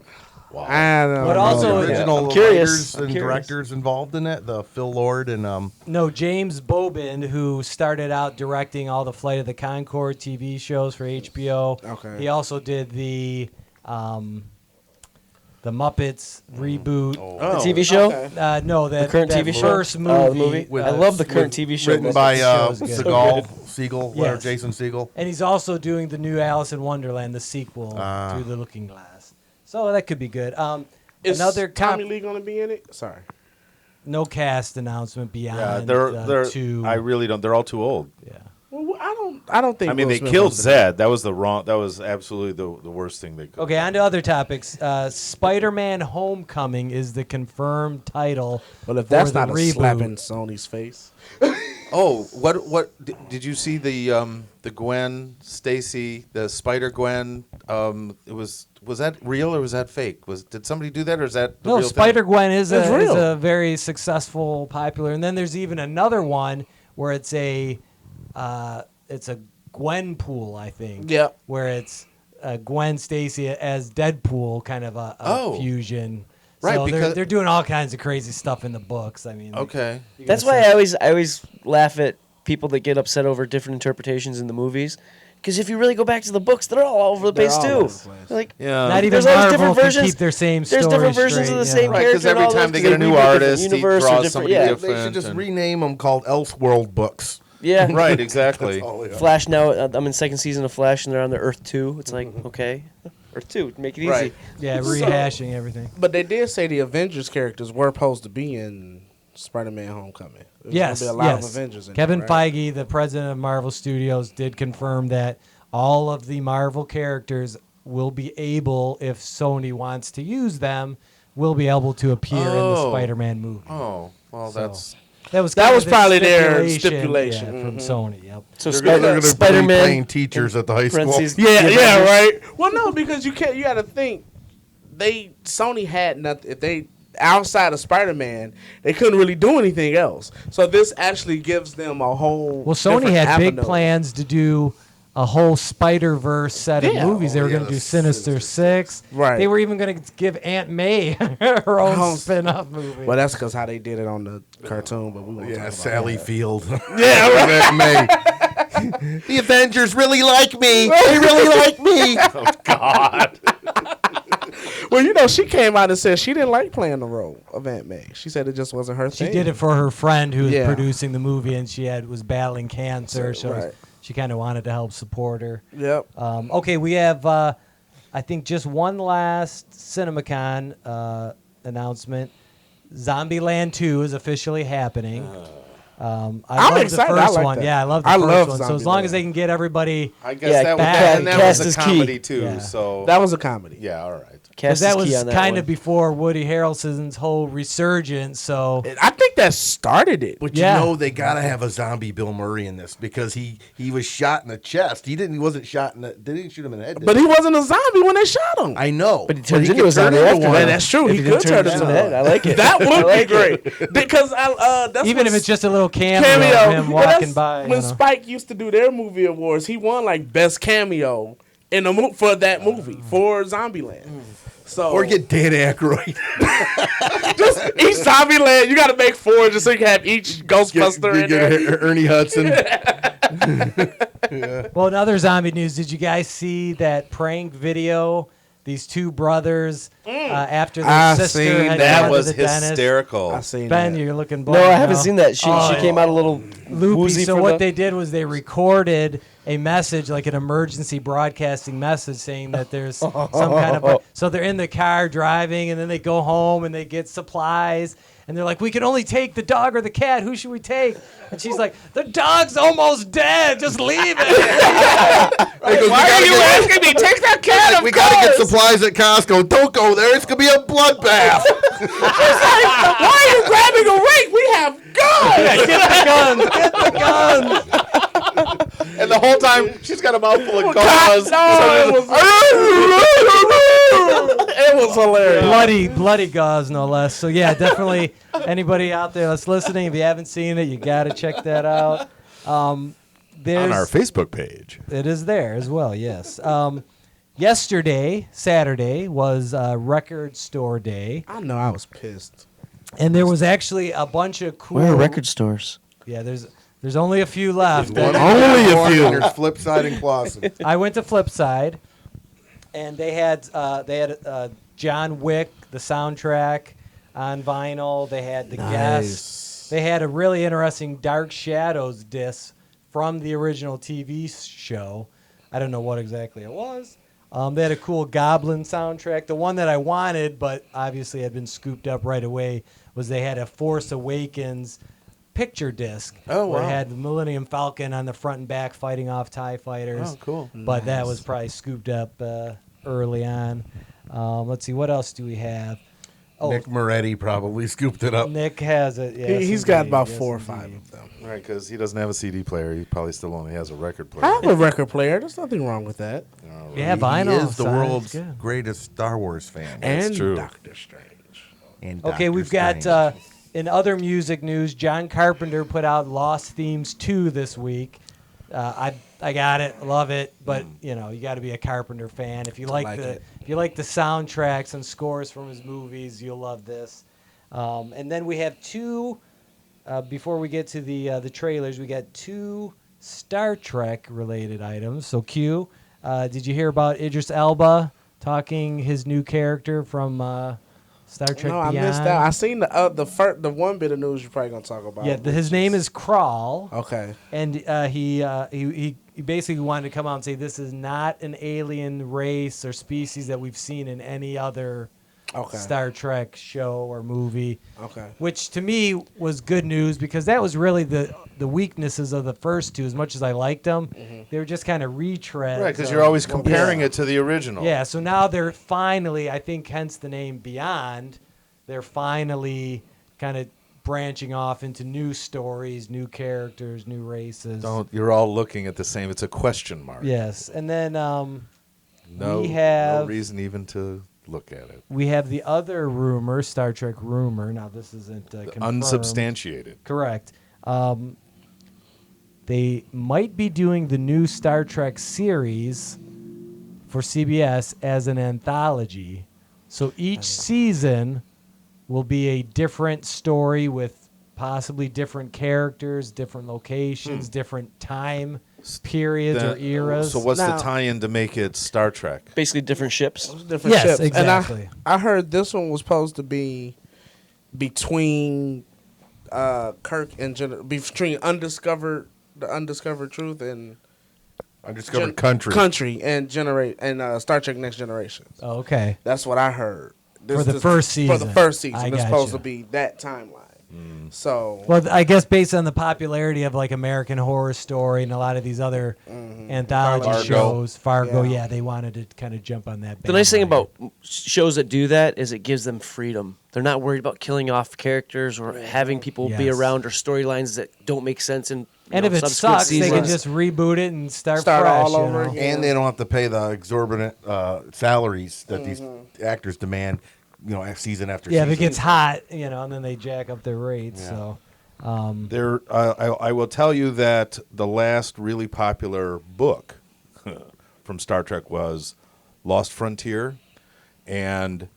I don't But know. also- The original I'm curious. writers I'm and curious. directors involved in it, the Phil Lord and No, James Bobin, who started out directing all the Flight of the Conchord TV shows for HBO. Okay. He also did the Muppets reboot. Oh. The TV show? Okay. No, that current that TV show? first movie. Oh, the movie? with- I love the current TV show. written but by the show is good. Siegel, whatever, Yes. Jason Siegel. And he's also doing the new Alice in Wonderland, the sequel, Through the Looking Glass. So that could be good. Is Another Tommy Lee gonna be in it? Sorry. no cast announcement Yeah, beyond they're. two. I really don't. They're all too old. Yeah. Well, I don't think. I mean, Will they Smith killed was the- Zed. That was That was absolutely the worst thing they could. Okay, on to other topics. Spider-Man: Homecoming is the confirmed title. Well, if for that's the not a reboot. slap in Sony's face. Oh, what did you see the Gwen Stacy, the Spider Gwen? It was that real or was that fake? Did somebody do that or is that the No, real Spider thing? Gwen is That's real. a very successful, popular, and then there's even another one where it's a Gwen pool, I think. Yep. Where it's Gwen Stacy as Deadpool, kind of a Oh. fusion. Right, so because- they're doing all kinds of crazy stuff in the books. I mean, Okay. That's why I always laugh at people that get upset over different interpretations in the movies. Because if you really go back to the books, they're all over the place all too. over the place. Like, Yeah. not even There's always Marvel different can versions. keep their same there's story different versions straight, of the yeah. same Right, character. 'cause every and all time those, they get a 'cause new read different artist, he universe or draws different- somebody yeah. different. They should just and- rename them called Elseworld books. Yeah. Right, exactly. Oh, yeah. Flash now. I'm in second season of Flash, and they're on the Earth 2. It's like, okay, Earth 2, make it easy. Right. Yeah, rehashing everything. But they did say the Avengers characters were supposed to be in Spider-Man: Homecoming. There's Yes, gonna be a lot yes. of Avengers in Kevin it, right? Feige, the president of Marvel Studios, did confirm that all of the Marvel characters will be able, if Sony wants to use them, will be able to appear in the Oh. Spider-Man movie. Oh, well, So, that's That was That kind was of the probably their stipulation, stipulation. from Sony. Yep. So They're going to be playing Spider-Man. teachers at the high school. parentheses, Yeah, the yeah, Avengers. right. Well, no, because you can't. You got to think. Sony had nothing. If they outside of Spider-Man, they couldn't really do anything else. So this actually gives them a whole. Well, Sony different had big avenue. plans to do a whole Spider-Verse set of Yeah. movies. They were Oh, going yeah, to do the Sinister Six. Right. They were even going to give Aunt May her own Oh, spin-off movie. Well, that's because how they did it on the cartoon. But we won't talk Yeah, about Sally that. Field. Yeah, right. May. The Avengers really like me. They really like me. God. Well, you know, she came out and said she didn't like playing the role of Aunt May. She said it just wasn't her She thing. did it for her friend who was Yeah. producing the movie, and she was battling cancer, so Right. she kind of wanted to help support her. Yep. Okay, we have, I think, just one last CinemaCon announcement. Zombieland 2 is officially happening. I I'm love excited. the I first like one. that. Yeah, I love the I first love one. So as long as Zombieland. they can get everybody, I guess Yeah, that, back- that cast was a is key. comedy too. Yeah. So That was a comedy. yeah, all right. because Cast that is key was on that kind one. of before Woody Harrelson's whole resurgence. So I think that started it. But Yeah. you know they gotta have a zombie Bill Murray in this because he was shot in the chest. He wasn't shot in the. They didn't shoot him in the head. did But they? he wasn't a zombie when they shot him. I know. But he turns could into a turn zombie into after one. that. Yeah, that's true. If He he could didn't turn turn into into the head. I like it. That I would like be it. great. Because that's even when if it's just a little cameo, of him Well, walking that's by. when Spike used to do their movie awards, he won like best cameo in the for that movie for Zombieland. So Or get Dan Aykroyd. just each Zombieland, you got to make 4 just so you can have each Ghostbuster in there. get Ernie Hudson. Well, in other zombie news, did you guys see that prank video? These two brothers, after their I sister seen had That gone was to the dentist. hysterical. I seen Ben, that. you're looking blank. No, I haven't now. seen that. She came out a little Loopy. woozy So for what the- they did was they recorded a message, like an emergency broadcasting message, saying that there's some kind of. So they're in the car driving, and then they go home and they get supplies, and they're like, "We can only take the dog or the cat. Who should we take?" And she's like, "The dog's almost dead. Just leave it." Why are you asking me? Take that cat, of We course. gotta get supplies at Costco. Don't go there. It's gonna be a bloodbath. Why are you grabbing a rake? We have guns. Get the guns. Get the guns. And the whole time she's got a mouthful of God, gauze. it was hilarious. Bloody gauze, no less. So yeah, definitely. Anybody out there that's listening, if you haven't seen it, you got to check that out. There's, On our Facebook page. it is there as well. Yes. Yesterday, Saturday, was Record Store Day, I know I was pissed. and there was actually a bunch of cool. Where are record stores? Yeah, there's only a few left. Only a few. There's Flipside and Clausen. I went to Flipside, and they had John Wick, the soundtrack, on vinyl. They had the guest. They had a really interesting Dark Shadows disc from the original TV show. I don't know what exactly it was. They had a cool Goblin soundtrack. The one that I wanted, but obviously had been scooped up right away, was they had a Force Awakens picture disc. Oh, where it wow. had the Millennium Falcon on the front and back fighting off TIE fighters. Oh, cool. But that was probably scooped up early on. Let's see, what else do we have? Oh, Nick Moretti probably scooped it up. Nick has it. Yes, He's got indeed. about Yes, 4 or indeed. 5 of them. Right, because he doesn't have a CD player. He probably still only has a record I player. have a record player. There's nothing wrong with that. Yeah, vinyl. He is the sounds world's good. greatest Star Wars fan. And true. Doctor Strange. And Okay, Doctor we've got Strange. in other music news, John Carpenter put out Lost Themes 2 this week. I got it, love it, but you know you got to be a Carpenter fan. If you like the soundtracks and scores from his movies, you'll love this. And then we have two. Before we get to the trailers, we got 2 Star Trek related items. So Q, did you hear about Idris Elba talking his new character from Star Trek No, I Beyond? missed that. I seen the one bit of news you're probably gonna talk about. Yeah, his name is Crawl. Okay. And he basically wanted to come out and say this is not an alien race or species that we've seen in any other Star Trek show or movie. Okay. Which to me was good news because that was really the weaknesses of the first two. As much as I liked them, they were just kind of retreads. Right, because of you're always what was- comparing it to the original. Yeah, so now they're finally, I think hence the name Beyond, they're finally kind of branching off into new stories, new characters, new races. You're all looking at the same. It's a question mark. Yes, and then No, we have no reason even to look at it. we have the other rumor, Star Trek rumor. Now this isn't confirmed. Unsubstantiated. Correct. They might be doing the new Star Trek series for CBS as an anthology. So each season will be a different story with possibly different characters, different locations, different time periods or eras. So what's Now- the tie-in to make it Star Trek? Basically, different ships. Different Yes, ships. exactly. And I heard this one was supposed to be between Kirk and between the undiscovered truth and Undiscovered country. country and Star Trek Next Generation. Oh, okay. That's what I heard. For the first For the season. first season, I it's supposed gotcha. to be that timeline. So Well, I guess based on the popularity of like American Horror Story and a lot of these other anthology Fargo. shows, Fargo, Yeah. they wanted to kind of jump on that. The nice thing bandwagon. about shows that do that is it gives them freedom. They're not worried about killing off characters or having people be Yes. around or storylines that don't make sense in And if it subsequent sucks, they can seasons. just reboot it and start Start fresh. all over you know? again. And they don't have to pay the exorbitant salaries that these actors demand, season after Yeah, season. if it gets hot, and then they jack up their rates. So, I will tell you that the last really popular book from Star Trek was Lost Frontier, and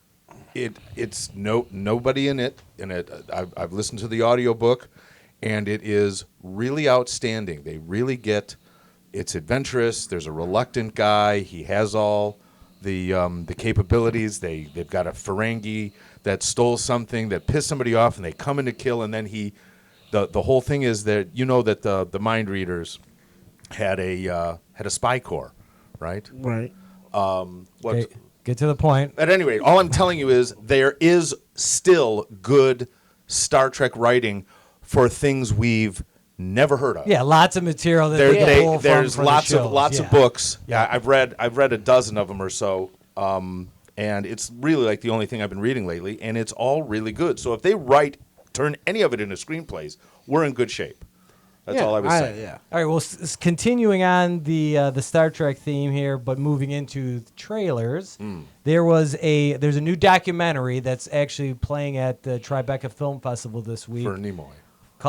it's nobody in it. I've listened to the audiobook, and it is really outstanding. They really get it's adventurous. There's a reluctant guy. He has all the capabilities. They've got a Ferengi that stole something that pissed somebody off, and they come in to kill. And then the whole thing is that that the mind readers had a spy corps, right? right. okay, get to the point. At any rate, all I'm telling you is there is still good Star Trek writing for things we've never heard of. Yeah, lots of material that they can pull There's from lots the of shows. lots Yeah. of books. Yeah, I've read a dozen of them or so, and it's really like the only thing I've been reading lately, and it's all really good. So if they turn any of it into screenplays, we're in good shape. That's all I was saying. Yeah. All right, well, continuing on the Star Trek theme here, but moving into the trailers, there's a new documentary that's actually playing at the Tribeca Film Festival this week. For Nimoy.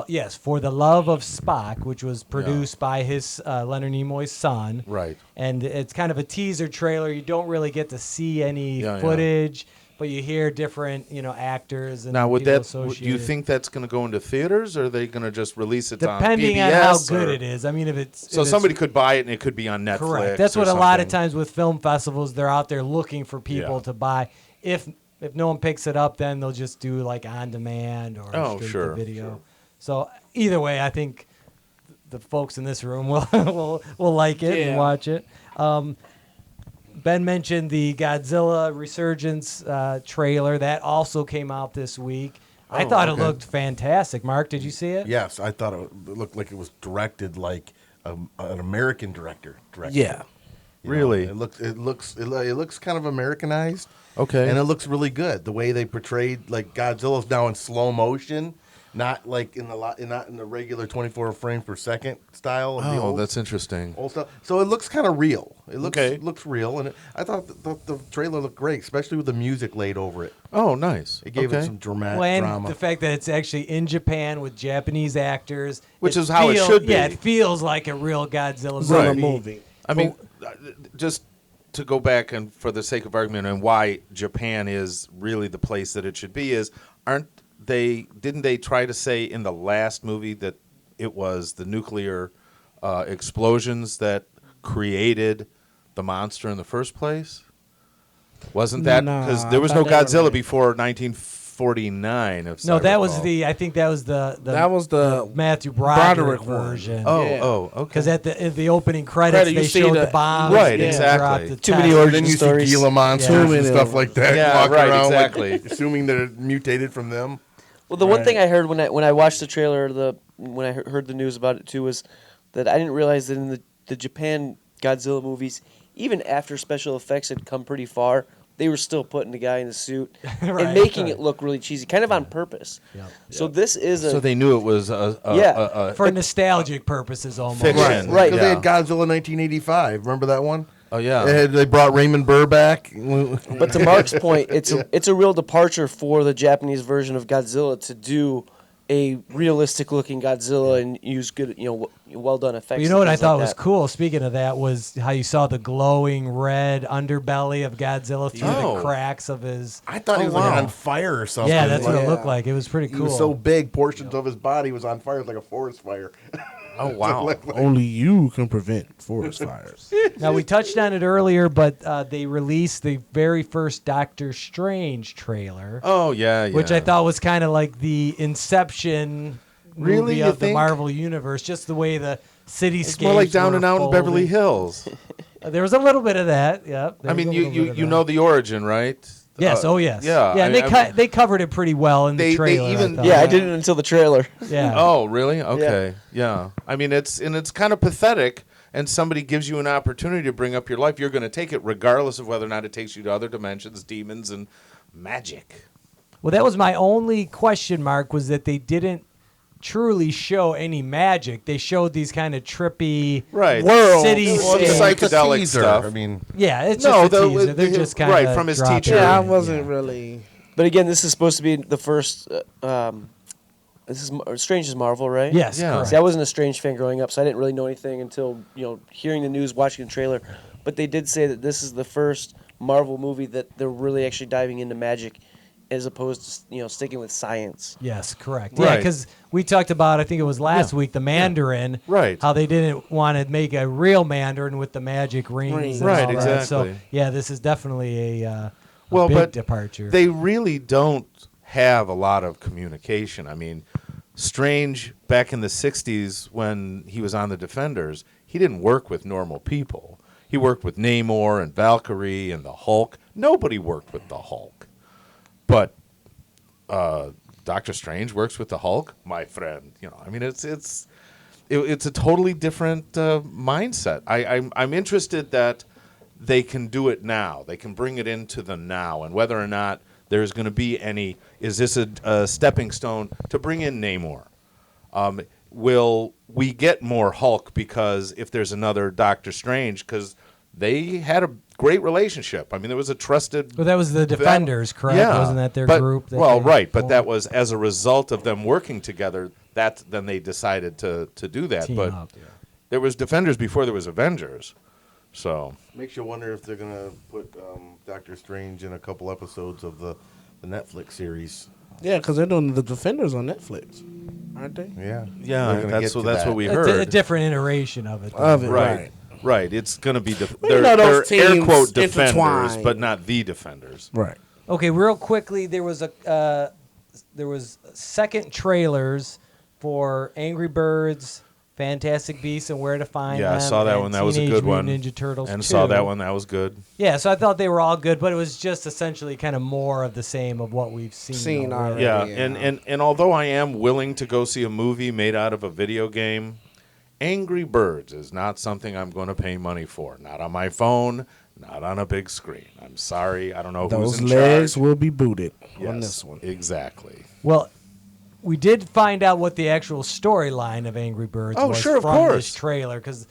Yes, For the Love of Spock, which was produced by his Leonard Nimoy's son. Right. And it's kind of a teaser trailer. You don't really get to see any Yeah, yeah. footage, but you hear different, actors and Now, people do you associated. think that's going to go into theaters, or are they going to just release it on Depending PBS? on how good or- it is. I mean, if it's So if it's- somebody could buy it, and it could be on Netflix. correct. That's or what a lot of something. times with film festivals, they're out there looking for people Yeah. to buy. If no one picks it up, then they'll just do like on demand or Oh, straight sure, to video. sure. So either way, I think the folks in this room will like it and Yeah. watch it. Ben mentioned the Godzilla Resurgence trailer that also came out this week. I thought it looked fantastic. Mark, did you see it? Yes, I thought it looked like it was directed like an American director. Yeah. You know, Really? it looks kind of Americanized. Okay. And it looks really good. The way they portrayed like Godzilla's now in slow motion, not like not in the regular 24 frames per second style. Of the Oh, old, that's interesting. old stuff. So it looks kind of real. It Okay. looks real, and I thought the trailer looked great, especially with the music laid over it. Oh, nice. It gave okay. it some dramatic Well, and drama. the fact that it's actually in Japan with Japanese actors, Which is how it should be. Yeah, it feels like a real Godzilla Right. movie. I mean, just to go back and for the sake of argument and why Japan is really the place that it should be is, didn't they try to say in the last movie that it was the nuclear explosions that created the monster in the first place? Wasn't that No, because there was I no thought they were Godzilla right. before 19 1949. No, that was I think that was the That was the Matthew Broderick one. version. Oh, Yeah. okay. Because at the opening credits, you they see showed the- the bombs. Right, being exactly. dropped at Too many test. origin Then you stories. see Gila monsters Yeah. and stuff like that Yeah, walking right, around, exactly. like, assuming they're mutated from them. Well, the one thing I heard when I watched the trailer, when I heard the news about it too, was that I didn't realize that in the Japan Godzilla movies, even after special effects had come pretty far, they were still putting the guy in the suit Right, and making right. it look really cheesy, kind of on purpose. Yep. So this is a So they knew it was For nostalgic purposes, almost. Fiction. Right. Because Yeah. they had Godzilla 1985. Remember that one? Oh yeah. They brought Raymond Burr back. But to Mark's point, it's a real departure for the Japanese version of Godzilla to do a realistic looking Godzilla and use good, well done effects. But you know what and I things thought like was that. cool? Speaking of that, was how you saw the glowing red underbelly of Godzilla through Oh. the cracks of his. I thought he was like on fire or something. Yeah, that's what it Yeah. looked like. It was pretty He cool. was so big, portions of his body was on fire. It was like a forest fire. Oh wow. Only you can prevent forest fires. Now we touched on it earlier, but they released the very first Doctor Strange trailer, Oh yeah. which I thought was kind of like the Inception Really? movie You of the think? Marvel universe. Just the way the cityscapes. It's more like Down were and Out in Beverly folding. Hills. There was a little bit of that. Yep. there I was mean, a little bit of you that. know the origin, right? Yes. Oh yes. Yeah. Yeah. And they covered it pretty well in the They trailer. even- thought. Yeah, I didn't until the trailer. Yeah. Oh, really? Okay. Yeah. I mean, it's kind of pathetic. And somebody gives you an opportunity to bring up your life, you're going to take it, regardless of whether or not it takes you to other dimensions, demons, and magic. Well, that was my only question mark, was that they didn't truly show any magic. They showed these kind of trippy Right. World. city Well, it's scenes. like psychedelic teaser. stuff. I mean, Yeah, it's No, just a the- teaser. They're the- just kind right, of from his dropping teacher. it Yeah, I in. wasn't really. But again, this is supposed to be the first. This is Strange is Marvel, right? Yes, Yeah. correct. See, I wasn't a Strange fan growing up, so I didn't really know anything until hearing the news, watching the trailer. But they did say that this is the first Marvel movie that they're really actually diving into magic, as opposed to sticking with science. Yes, correct. Yeah, Right. because we talked about, I think it was last week, the Mandarin. Right. How they didn't want to make a real Mandarin with the magic rings. And Right, all that. So, exactly. yeah, this is definitely a Well, big but departure. they really don't have a lot of communication. I mean, Strange, back in the 60s when he was on the Defenders, he didn't work with normal people. He worked with Namor and Valkyrie and the Hulk. Nobody worked with the Hulk. But Doctor Strange works with the Hulk, my friend. I mean, it's a totally different mindset. I'm interested that they can do it now. They can bring it into the now, and whether or not there's going to be any, is this a stepping stone to bring in Namor? Will we get more Hulk because if there's another Doctor Strange, because they had a great relationship. I mean, there was a trusted. But that was the Defenders, correct? Yeah, Wasn't that their but, group? That well, they right, but formed? that was as a result of them working together. Then they decided to do that. Team but up. there was Defenders before there was Avengers, so makes you wonder if they're gonna put Doctor Strange in a couple episodes of the Netflix series. Yeah, because they're doing the Defenders on Netflix, aren't they? Yeah, yeah, They're gonna that's get to what that. we A heard. different iteration of it. Of it, Right. Right. It's going to be Well, you know, they're those air teams quote Defenders, intertwine. but not the Defenders. Right. Okay, real quickly, there was second trailers for Angry Birds, Fantastic Beasts and Where to Find Yeah, Them. I saw that and one. That was a Teenage good one. Mutant Ninja Turtles And 2. saw that one. That was good. Yeah, so I thought they were all good, but it was just essentially kind of more of the same of what we've seen already. Yeah, Yeah. and although I am willing to go see a movie made out of a video game, Angry Birds is not something I'm going to pay money for. Not on my phone, not on a big screen. I'm sorry. I don't know Those who's in legs charge. will be booted on Yes, this one. Exactly. Well, we did find out what the actual storyline of Angry Birds Oh, was sure, of from course. this trailer, because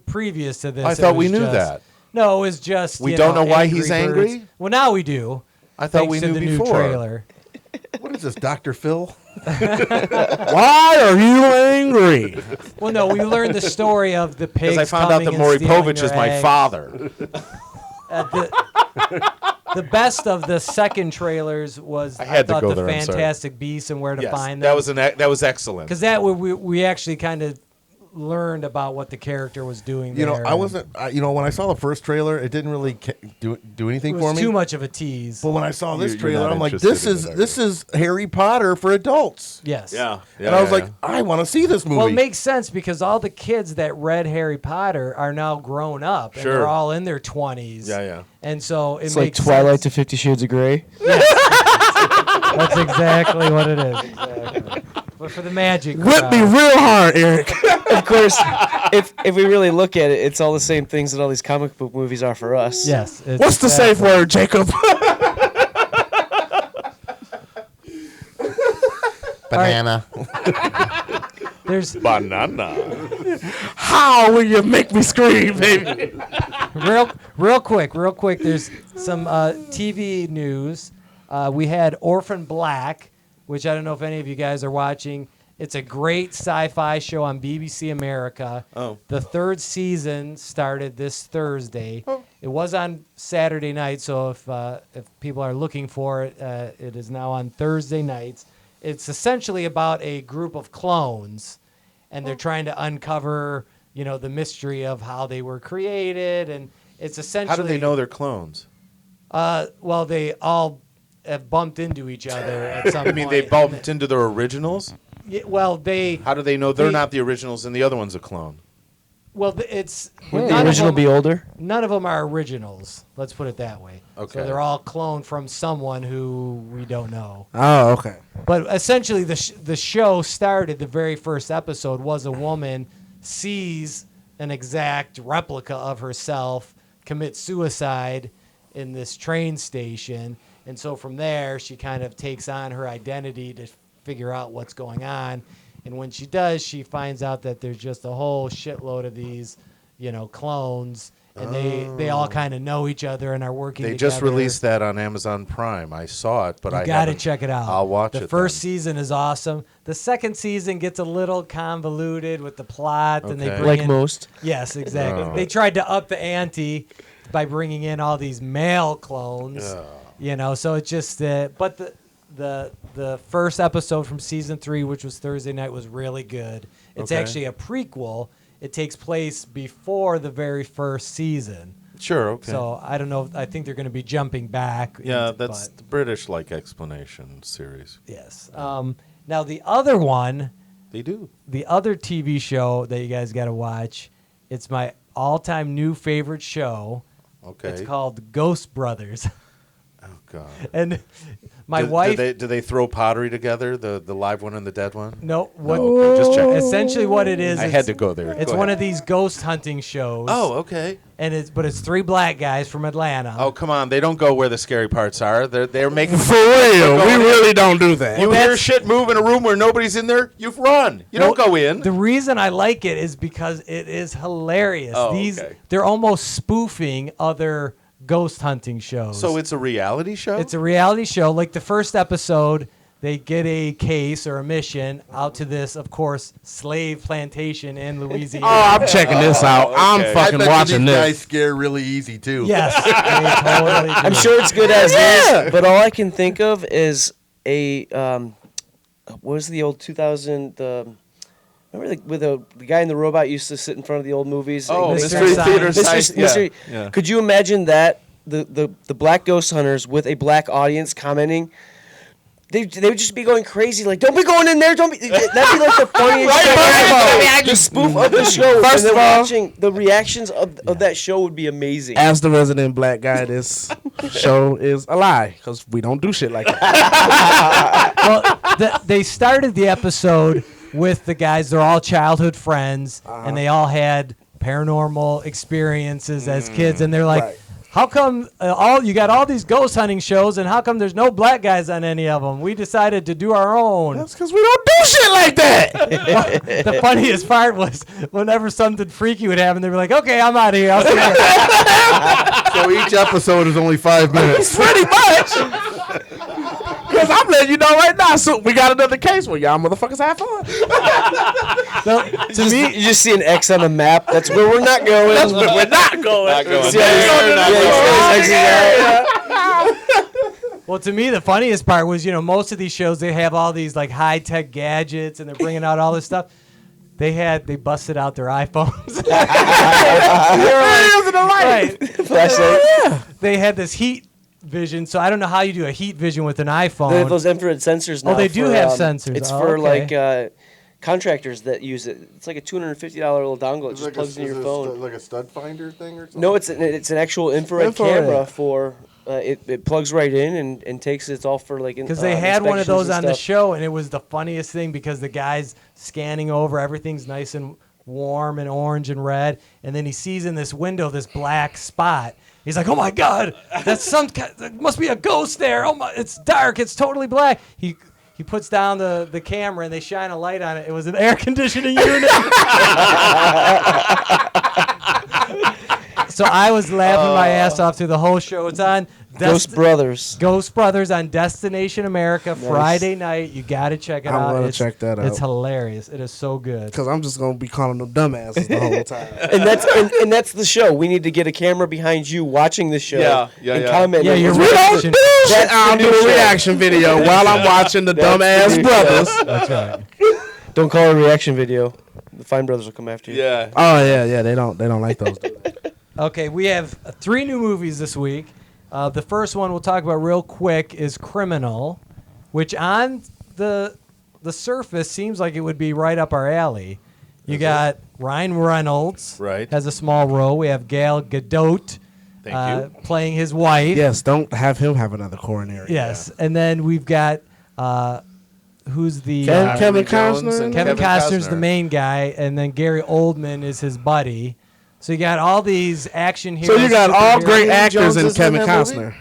previous to this, I it thought we was knew just- that. No, it was just We you don't know why Angry he's Birds. angry? Well, now we do. I thought thanks we to knew the before. new trailer. What is this, Dr. Phil? Why are you angry? Well, no, we learned the story of the pigs. Because I found out that Maury Povich is my father. The best of the second trailers was I had to thought go the there, I'm sorry. Fantastic Beasts and Where to Yes, Find that Them. was that was excellent. Because that we actually kind of learned about what the character was doing. You know, there I and wasn't. When I saw the first trailer, it didn't really do It anything was for me. too much of a tease. But when I saw this You're trailer, not I'm like, interested this in it, is Harry Potter for adults. Yes. Yeah. And I was like, I want to see this movie. Well, it makes sense because all the kids that read Harry Potter are now grown up and Sure. they're all in their 20s. Yeah. And so It's it like makes Twilight sense. to 50 Shades of Grey. That's exactly what it is. Exactly. But for the magic. Whip me real hard, Eric. Of course, if we really look at it, it's all the same things that all these comic book movies are for us. Yes. it's What's the exactly- safe word, Jacob? Banana. There's Banana. How will you make me scream, baby? real quick. There's some TV news. We had Orphan Black, which I don't know if any of you guys are watching. It's a great sci-fi show on BBC America. Oh. The third season started this Thursday. It was on Saturday night, so if people are looking for it, it is now on Thursday nights. It's essentially about a group of clones, and they're trying to uncover, the mystery of how they were created, and it's essentially. How do they know they're clones? Well, they all have bumped into each other at some I mean, point. they bumped into their originals? Yeah, well, they. How do they know they're They- not the originals and the other one's a clone? Well, it's Wouldn't the original be older? None of them are originals. Let's put it that way. Okay. So they're all cloned from someone who we don't know. Oh, okay. But essentially, the show started. The very first episode was a woman sees an exact replica of herself commit suicide in this train station, and so from there, she kind of takes on her identity to figure out what's going on. And when she does, she finds out that there's just a whole shitload of these, clones, and they all kind of know each other and are working They together. just released that on Amazon Prime. I saw it, but I You got to haven't- check it out. I'll watch it. The first then. season is awesome. The second season gets a little convoluted with the plot, and they Okay. bring Like in, most. Yes, exactly. Oh. They tried to up the ante by bringing in all these male clones. So it's just but the first episode from season 3, which was Thursday night, was really good. It's Okay. actually a prequel. It takes place before the very first season. Sure, okay. So I don't know. I think they're going to be jumping back. yeah, but- that's the British-like explanation series. Yes. Now the other one, They do. the other TV show that you guys got to watch, it's my all-time new favorite show. Okay. It's called Ghost Brothers. Oh, God. And my do, wife. Do they throw pottery together, the live one and the dead one? No. What? Okay, just checking. Essentially, what it is. I it's- had to go there. It's Go one ahead. of these ghost hunting shows. Oh, okay. And it's 3 black guys from Atlanta. Oh, come on. They don't go where the scary parts are. They're making... For real, we going in. really don't do that. You hear that's- shit move in a room where nobody's in there, you run. You don't go in. The reason I like it is because it is hilarious. Oh, okay. They're almost spoofing other ghost hunting shows. So it's a reality show? It's a reality show. Like the first episode, they get a case or a mission out to this, of course, slave plantation in Louisiana. Oh, I'm checking this out. I'm okay. fucking I bet watching these guys this. scare really easy too. Yes, they totally do. I'm sure it's good as is, but all I can think of is a what was the old 2000 remember with the guy in the robot used to sit in front of the old movies? Oh, Mystery Mystery Science. Theater Mystery, Science. Mystery. Yeah. Could you imagine that the black ghost hunters with a black audience commenting? They would just be going crazy, like, don't be going in there, don't be. That'd be like the funniest shit ever. The spoof of the show. First and of then all- watching the reactions of that show would be amazing. As the resident black guy, this show is a lie because we don't do shit like that. Well, they started the episode with the guys. They're all childhood friends, and they all had paranormal experiences as kids. And they're like, right. "How come you got all these ghost hunting shows, and how come there's no black guys on any of them? We decided to do our own." That's because we don't do shit like that. The funniest part was whenever something freaky would happen, they'd be like, "Okay, I'm out of here. I'll see you." So each episode is only 5 minutes. Pretty much. Because I'm letting you know right now. So we got another case where y'all motherfuckers have fun. So, to me, You just see an X on the map. That's where we're not going. That's where we're not going. Not going See how there, not yeah, going you see those X's out? well, to me, the funniest part was, most of these shows, they have all these like high-tech gadgets, and they're bringing out all this stuff. They busted out their iPhones. They had this heat vision, so I don't know how you do a heat vision with an iPhone. They have those infrared sensors now. Oh, they do have sensors. It's Oh, for okay. like contractors that use it. It's like a $250 little dongle. It just plugs into your phone. Like a stud finder thing or something? No, it's an actual infrared camera for. It plugs right in and takes it's all for like because they had one of inspections those and on the stuff. show, and it was the funniest thing because the guy's scanning over, everything's nice and warm and orange and red, and then he sees in this window this black spot. He's like, "Oh my God, that must be a ghost there! Oh my, it's dark, it's totally black." He puts down the camera and they shine a light on it. It was an air conditioning unit. So I was laughing my ass off through the whole show. It's on Ghost Brothers. Ghost Brothers on Destination America Friday night. You got to check it out. I'm gonna check that out. It's hilarious. It is so good. Because I'm just gonna be calling them dumbasses the whole time. and that's the show. We need to get a camera behind you watching the show. And comment. Yeah, your We don't reaction. do shit. I'll do a reaction video while I'm watching the That's dumbass the new brothers. That's right. Don't call it a reaction video. The Fine Brothers will come after you. Yeah. Oh yeah, they don't like those. Okay, we have 3 new movies this week. The first one we'll talk about real quick is Criminal, which on the surface seems like it would be right up our alley. You got Ryan Reynolds, Right. has a small role. We have Gal Gadot Thank you. playing his wife. Yes, don't have him have another coronary. Yes, and then we've got who's the Kevin Jones Costner? and Kevin Costner's the Costner. main guy, and then Gary Oldman is his buddy. So you got all these action heroes. So you got all superheroes. great actors Jones in is in Kevin that movie? Costner.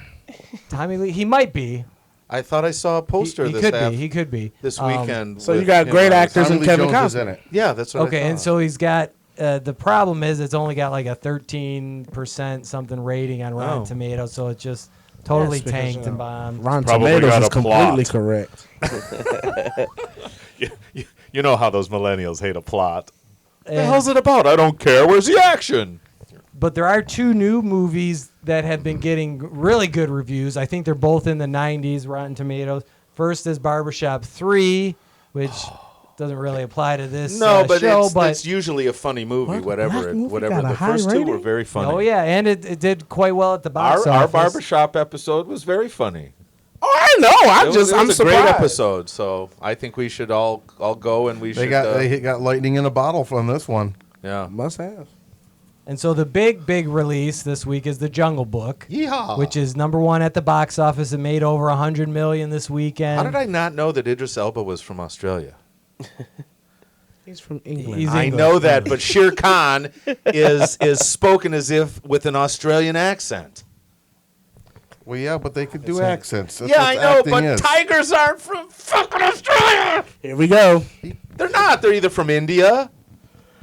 Tommy Lee, he might be. I thought I saw a poster He this could half be. He could be. this Um, weekend. So with you got him great on it. actors Tommy in Lee Kevin Jones is Costner. in it. Yeah, that's what I Okay, and thought. so he's got. The problem is it's only got like a 13% something rating on Rotten Oh. Tomatoes, so it's just totally Yes, because, tanked and bombed. Rotten Probably Tomatoes got is a completely plot. correct. You know how those millennials hate a plot. What the And- hell's it about? I don't care. Where's the action? But there are 2 new movies that have been getting really good reviews. I think they're both in the 90s, Rotten Tomatoes. First is Barbershop 3, which doesn't really apply to this No, but show. it's usually a funny movie. What? Whatever That it, movie whatever. got a The high first 2 rating? were very funny. Oh, yeah, and it did quite well at the box Our office. barbershop episode was very funny. Oh, I know. It was I'm a surprised. great episode. So I think we should all go and we They should. got lightning in a bottle from this one. Yeah. Must have. And so the big release this week is The Jungle Book, Yeehaw. which is #1 at the box office. It made over $100 million this weekend. How did I not know that Idris Elba was from Australia? He's from England. He's I English. know that, but Shere Khan is spoken as if with an Australian accent. Well, yeah, but they could do That's right. accents. That's Yeah, what I know, acting but is. tigers aren't from fucking Australia. Here we go. They're not. They're either from India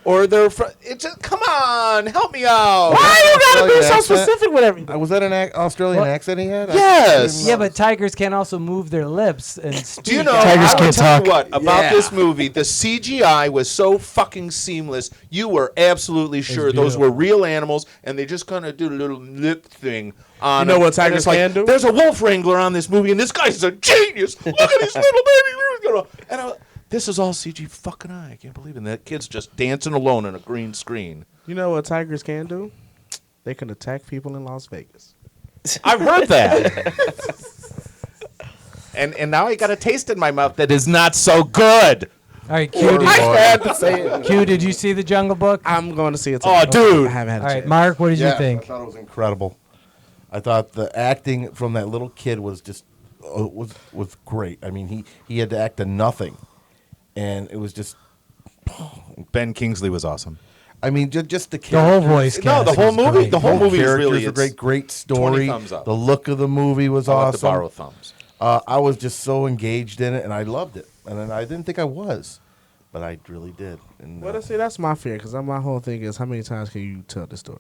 or they're from. It's just, come on, help me out. Why you gotta be Australian so accent? specific with everything? Was that an Australian What? accent he had? Yes. Yeah, but tigers can also move their lips and speak. Do you know? Tigers I will can't tell talk. you what about Yeah. this movie. The CGI was so fucking seamless. You were absolutely sure those beautiful. were real animals, and they just kind of did a little lip thing on. You know them. what And tigers it's like, can do? There's a wolf wrangler on this movie, and this guy's a genius. Look at his little baby. And this is all CG fucking eye. I can't believe it. And that kid's just dancing alone on a green screen. You know what tigers can do? They can attack people in Las Vegas. I've heard that. and now I got a taste in my mouth that is not so good. All right, Q, I had to say it. Q, did you see The Jungle Book? I'm going to see it. Oh, tonight. dude. I haven't had a All right, chance. Mark, what did you I think? thought it was incredible. I thought the acting from that little kid was just was great. I mean, he had to act to nothing, and it was just. Ben Kingsley was awesome. I mean, just the The whole voice No, cast the whole was movie. great. The whole movie is characters really are great. Great 20 story. thumbs up. The look of the movie was I'll have to awesome. borrow thumbs. I was just so engaged in it, and I loved it. And then I didn't think I was, but I really did. And Well, see, that's my fear because my whole thing is how many times can you tell the story?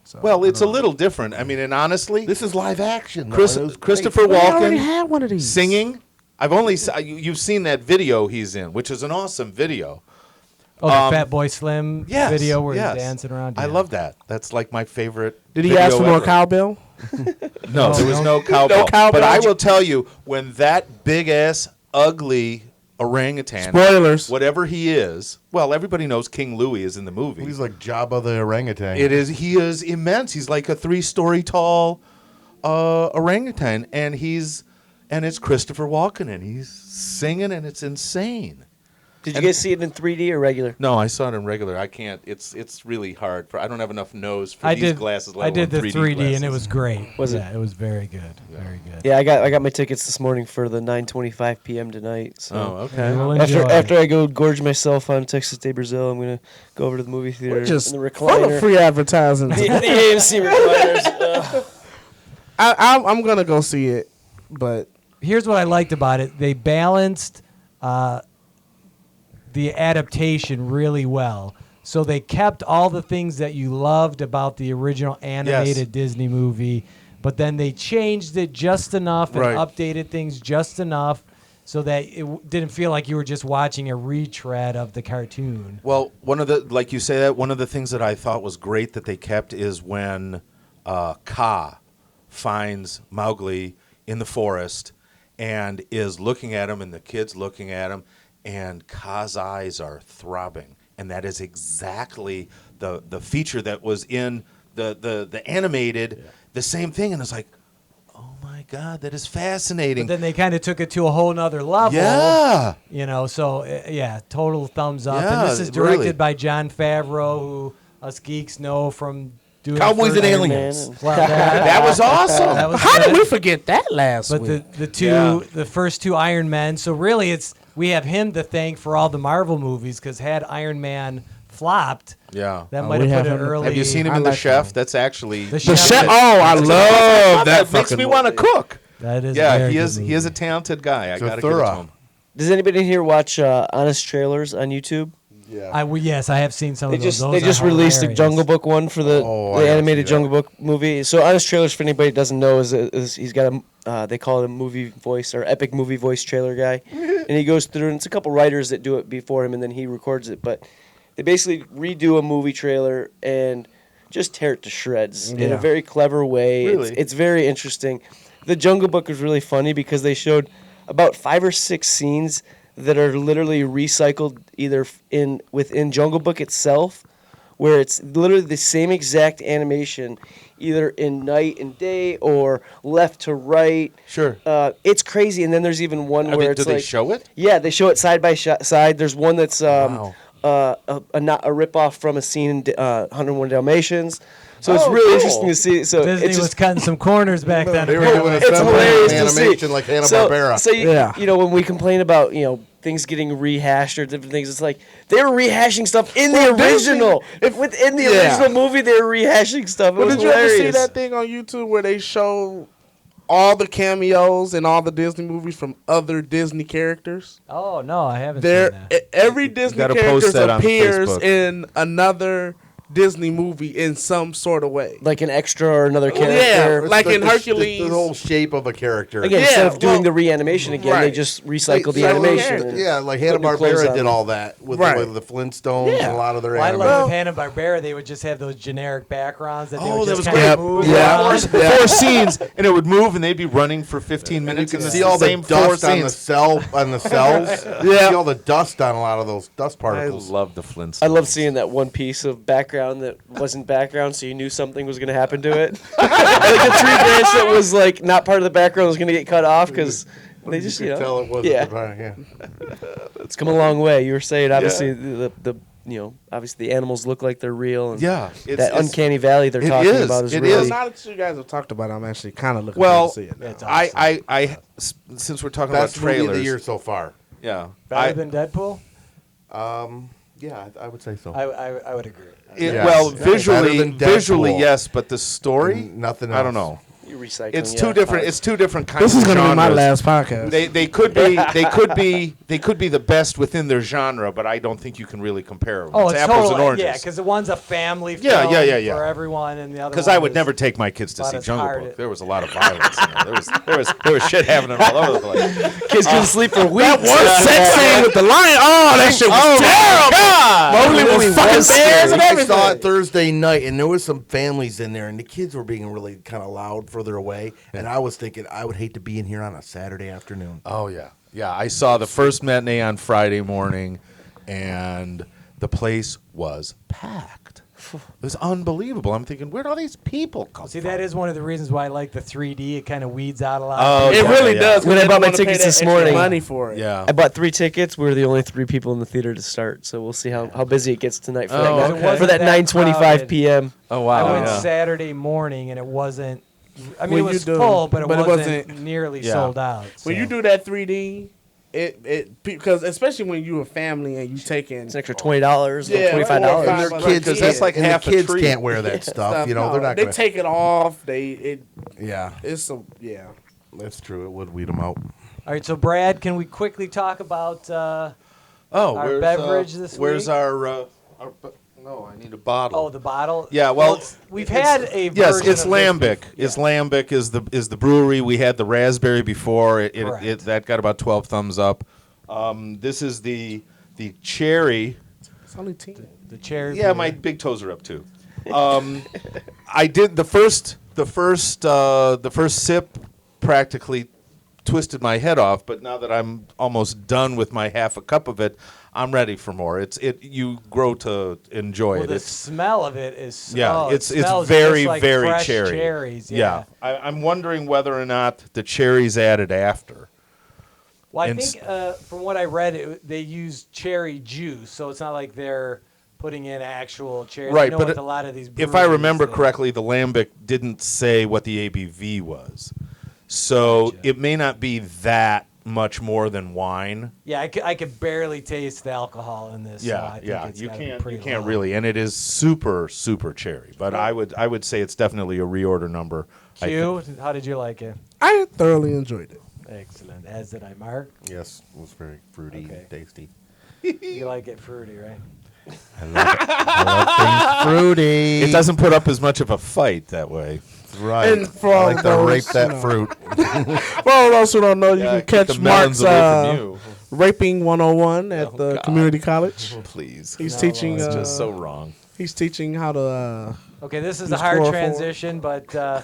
So, Well, I it's a don't know. little different. I mean, and honestly, this is live action. though, Chris, and it was great. Christopher We already Walken had one of these. singing. I've only you've seen that video he's in, which is an awesome video. Oh, the Fat Boy Slim Yes, video where yes. he's dancing around. I Yeah. love that. That's like my favorite. Did he video ask for more ever. cowbell? No, there was no cowbell. No cowbell. But I will tell you, when that big ass, ugly orangutan. Spoilers. Whatever he is. Well, everybody knows King Louie is in the movie. He's like Jabba the orangutan. It is. He is immense. He's like a 3-story tall orangutan, and it's Christopher Walken, and he's singing, and it's insane. Did you guys see it in 3D or regular? No, I saw it in regular. I can't. It's really hard. I don't have enough nose for these glasses. I did the 3D, glasses. and it was great. Was it? Yeah, it was very good. Very good. Yeah, I got my tickets this morning for the 9:25 p.m. tonight. So Oh, okay. You will enjoy. after I go gorge myself on Texas Day Brazil, I'm gonna go over to the movie theater Just in the full of recliner. free advertising. the AMC recliners. I'm gonna go see it, but Here's what I liked about it. They balanced the adaptation really well. So they kept all the things that you loved about the original animated Disney movie, but then they changed it just enough and Right. updated things just enough so that it didn't feel like you were just watching a retread of the cartoon. Well, one of the things that I thought was great that they kept is when Kaa finds Mowgli in the forest and is looking at him, and the kid's looking at him, and Kaa's eyes are throbbing, and that is exactly the feature that was in the animated, the same thing, and it's like, oh my God, that is fascinating. But then they kind of took it to a whole nother level. Yeah. You know, so yeah, total thumbs up. Yeah, And this is directed really. by Jon Favreau, who us geeks know from doing Cowboys first and Iron Aliens. Man. Well, that, That was awesome. that was how good. did we forget that last But week? the first two Iron Men. So really, we have him to thank for all the Marvel movies, because had Iron Man flopped, Yeah. that Oh, might we have put have it him. early. Have you seen him I in The like Chef? him. That's actually The The Chef? chef. Oh, I love that. That makes fucking me want to movie. cook. That is Yeah, very he good is. movie. He is a talented guy. I So gotta give it to thorough. him. Does anybody in here watch Honest Trailers on YouTube? Yeah. Yes, I have seen some They of those. just Those they are just released the hilarious. Jungle Book one for the, Oh, I the gotta animated see that. Jungle Book movie. So Honest Trailers, for anybody that doesn't know, is he's got a they call it a movie voice or epic movie voice trailer guy, and he goes through, and it's a couple writers that do it before him, and then he records it. But they basically redo a movie trailer and just tear it to shreds in a very clever way. Really? It's very interesting. The Jungle Book was really funny because they showed about 5 or 6 scenes that are literally recycled either within Jungle Book itself, where it's literally the same exact animation, either in night and day or left to right. Sure. It's crazy. And then there's even one where it's do they like, show it? yeah, they show it side by side. There's one that's Wow. a ripoff from a scene in 101 Dalmatians. So it's Oh, really cool. interesting to see. So Disney it's was just cutting some corners back then. They were apparently. doing it's assembly hilarious to animation see. like Hanna-Barbera. So Yeah. you know, when we complain about, you know, things getting rehashed or different things, it's like they were rehashing stuff in the original. Within the original movie, they were rehashing stuff. It But was did you ever see hilarious. that thing on YouTube where they show all the cameos in all the Disney movies from other Disney characters? Oh no, I haven't There, seen that. every Disney gotta character post that on appears Facebook. in another Disney movie in some sort of way. Like an extra or another Yeah, character. like in the Hercules. the whole shape of a character. Again, Yeah, instead of doing well, the reanimation again, they right. just recycle the Like, animation. and Yeah, like put new clothes Hanna-Barbera on did them. all that with, Right. with the Flintstones Yeah. and a lot of their Well, I animation. like with Hanna-Barbera, they would just have those generic backgrounds that they Oh, would that just was kind great. of move Yeah. around. Four scenes, and it would move, and they'd be running for 15 And you minutes. can and see it's all the same four dust on the scenes. cells. You Yeah. see all the dust on a lot of those dust I particles. love the Flintstones. I love seeing that one piece of background that wasn't background, so you knew something was going to happen to it. Like the tree branch that was like not part of the background was going to get cut off because they just, you could tell know, it wasn't yeah, it's come a long way. You were saying obviously the you know, obviously the animals look like they're real, and Yeah, that uncanny valley they're it talking is, about is it really. is. Now that you guys have talked about it, I'm actually kind of looking Well, forward to see it. Now. since we're talking Best about movie trailers, of the year so far. yeah, Better than Deadpool? Yeah, I would say so. I would agree. Yes. well, Better visually, than visually, Deadpool. yes, but the story, Nothing I don't else. know. You recycling. It's yeah. two different. It's two different kinds. This is of going to be my genres. last podcast. They could be the best within their genre, but I don't think you can really compare them. Oh, it's it's apples totally, and oranges. yeah, because the one's a family Yeah, film yeah. for everyone, and the other Because one I would is never take my kids to about see as Jungle hard Book. as- There was a lot of violence. There was shit happening all over the place. Kids couldn't sleep for weeks. sex scene with the lion. Oh, that shit was terrible. Mowgli Movie was fucking was bears and I everything. saw it Thursday night, and there was some families in there, and the kids were being really kind of loud further away. And I was thinking, I would hate to be in here on a Saturday afternoon. Oh yeah. Yeah, I saw the first matinee on Friday morning, and the place was packed. It was unbelievable. I'm thinking, where'd all these people come See, from? that is one of the reasons why I like the 3D. It kind of weeds out a lot. Oh, It yeah, really yeah. does. 'cause When I they bought don't my wanna pay tickets that this extra morning- money for it. Yeah. I bought 3 tickets. We were the only 3 people in the theater to start, so we'll see how busy it gets tonight for Oh, that okay. for that That 9:25 crowded. p.m. Oh, I wow. went yeah. Saturday morning, and it wasn't. I mean, When it you was do- full, but it but it wasn't, wasn't- nearly Yeah. sold out. When so. you do that 3D, it because especially when you a family and you taking It's an extra $20, Yeah, $25. $4 or And $5 the kids, because that's like and half the a kids tree. can't wear that stuff. stuff. You know, No, they're not they going to. take it off. Yeah, It's a yeah. that's true. It would weed them out. All right, so Brad, can we quickly talk about? Oh, Our where's, beverage this where's week? our no, I need a bottle. Oh, the bottle. Yeah, well, we've it's- had a yes, version it's of this Lambic. before. It's Lambic is the brewery. We had the raspberry before. Correct. That got about 12 thumbs up. This is the cherry. It's only 10. The cherry. Yeah, beer. my big toes are up too. I did the first sip practically twisted my head off, but now that I'm almost done with my half a cup of it, I'm ready for more. You grow to enjoy Well, it. the It's smell of it is. yeah, oh, it it's smells very just like very fresh cherry. Cherries. Yeah. I'm wondering whether or not the cherries added after. Well, I And think from what I read, they use cherry juice, so it's not like they're putting in actual cherry. Right, I know but with a lot of these. If I remember breweries, correctly, the Lambic didn't say what the ABV was, so Gotcha. it may not be that much more than wine. Yeah, I could barely taste the alcohol in this. so I think it's you gotta be can't pretty low. really, and it is super cherry. But I would say it's definitely a reorder number. I Q, how did you like it? I thoroughly enjoyed it. Excellent. As did I, Mark. Yes, it was very fruity, Okay. tasty. You like it fruity, right? I love things fruity. It doesn't put up as much of a fight that way. That's right. And for I all like to those, rape that you know. fruit. For all those who don't know, you Yeah, can keep catch the melons Mark's away from you. Raping 101 at Oh, the God. community college. Please, He's No, teaching. it's it's just so wrong. He's teaching how to. Okay, this is Use a hard chloroform. transition, but the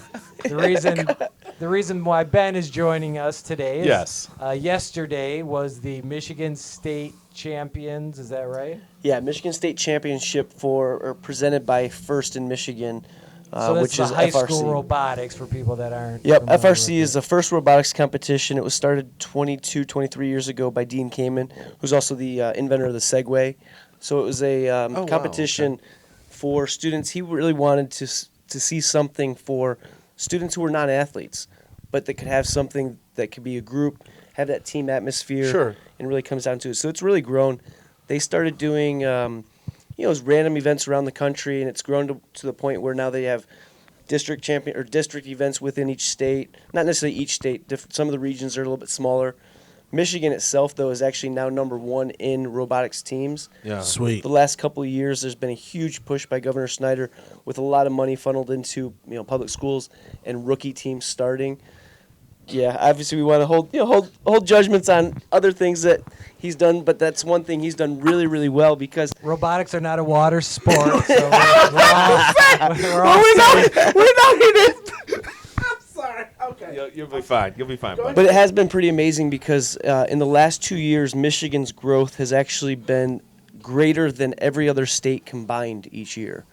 reason why Ben is joining us today is Yes. yesterday was the Michigan State Champions. Is that right? Yeah, Michigan State Championship presented by First in Michigan, So that's which the is high FRC. school robotics for people that aren't. Yep, familiar FRC with is the first robotics competition. It was started 22, 23 years ago by Dean Kamen, who's also the inventor of the Segway. So it was a wow, competition for students. He really wanted to see something for students who were not athletes, but that could have something that could be a group, have that team atmosphere, Sure. and really comes down to it. So it's really grown. They started doing random events around the country, and it's grown to the point where now they have district events within each state. Not necessarily each state. Some of the regions are a little bit smaller. Michigan itself, though, is actually now #1 in robotics teams. Yeah. Sweet. The last couple of years, there's been a huge push by Governor Snyder with a lot of money funneled into public schools and rookie teams starting. Yeah, obviously we want to hold judgments on other things that he's done, but that's one thing he's done really, really well because robotics are not a water sport. So we're all We safe. know he did. I'm sorry. Okay. You'll be fine. You'll be fine. Bud. But it has been pretty amazing because in the last 2 years, Michigan's growth has actually been greater than every other state combined each year.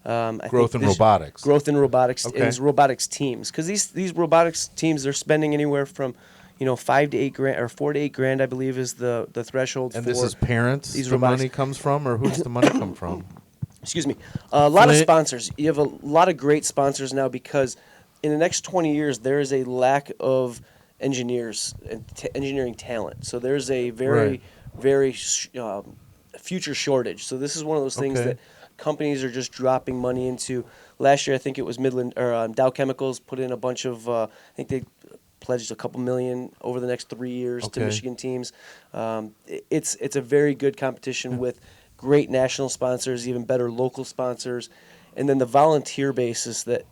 I Growth think in robotics. Growth in robotics Okay. and robotics teams, because these robotics teams they're spending anywhere from, $5 to $8 grand or $4 to $8 grand, I believe, is the threshold. And for this is parents. these The robotics. money comes from, or who's the money come from? Excuse me, a lot of Flint. sponsors. You have a lot of great sponsors now because in the next 20 years there is a lack of engineers and engineering talent. So there's a very, very future shortage. So this is one of those things Okay. that companies are just dropping money into. Last year, I think it was Midland or Dow Chemicals put in a bunch of. I think they pledged a couple million over the next 3 years to Okay. Michigan teams. It's a very good competition with great national sponsors, even better local sponsors, and then the volunteer basis that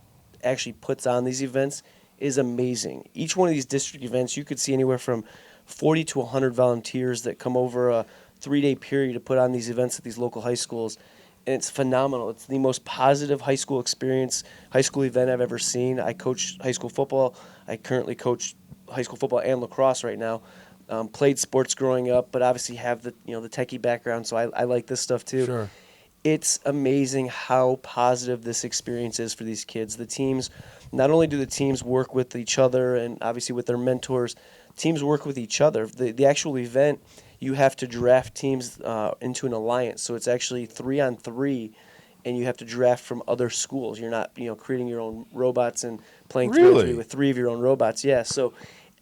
actually puts on these events is amazing. Each one of these district events, you could see anywhere from 40 to 100 volunteers that come over a 3-day period to put on these events at these local high schools. And it's phenomenal. It's the most positive high school experience, high school event I've ever seen. I coach high school football. I currently coach high school football and lacrosse right now. played sports growing up, but obviously have the the techie background, so I like this stuff too. Sure. It's amazing how positive this experience is for these kids. The teams, not only do the teams work with each other and obviously with their mentors, teams work with each other. The actual event, you have to draft teams into an alliance, so it's actually 3-on-3, and you have to draft from other schools. You're not creating your own robots and playing 3-on-3 with 3 of your own robots. Yeah, so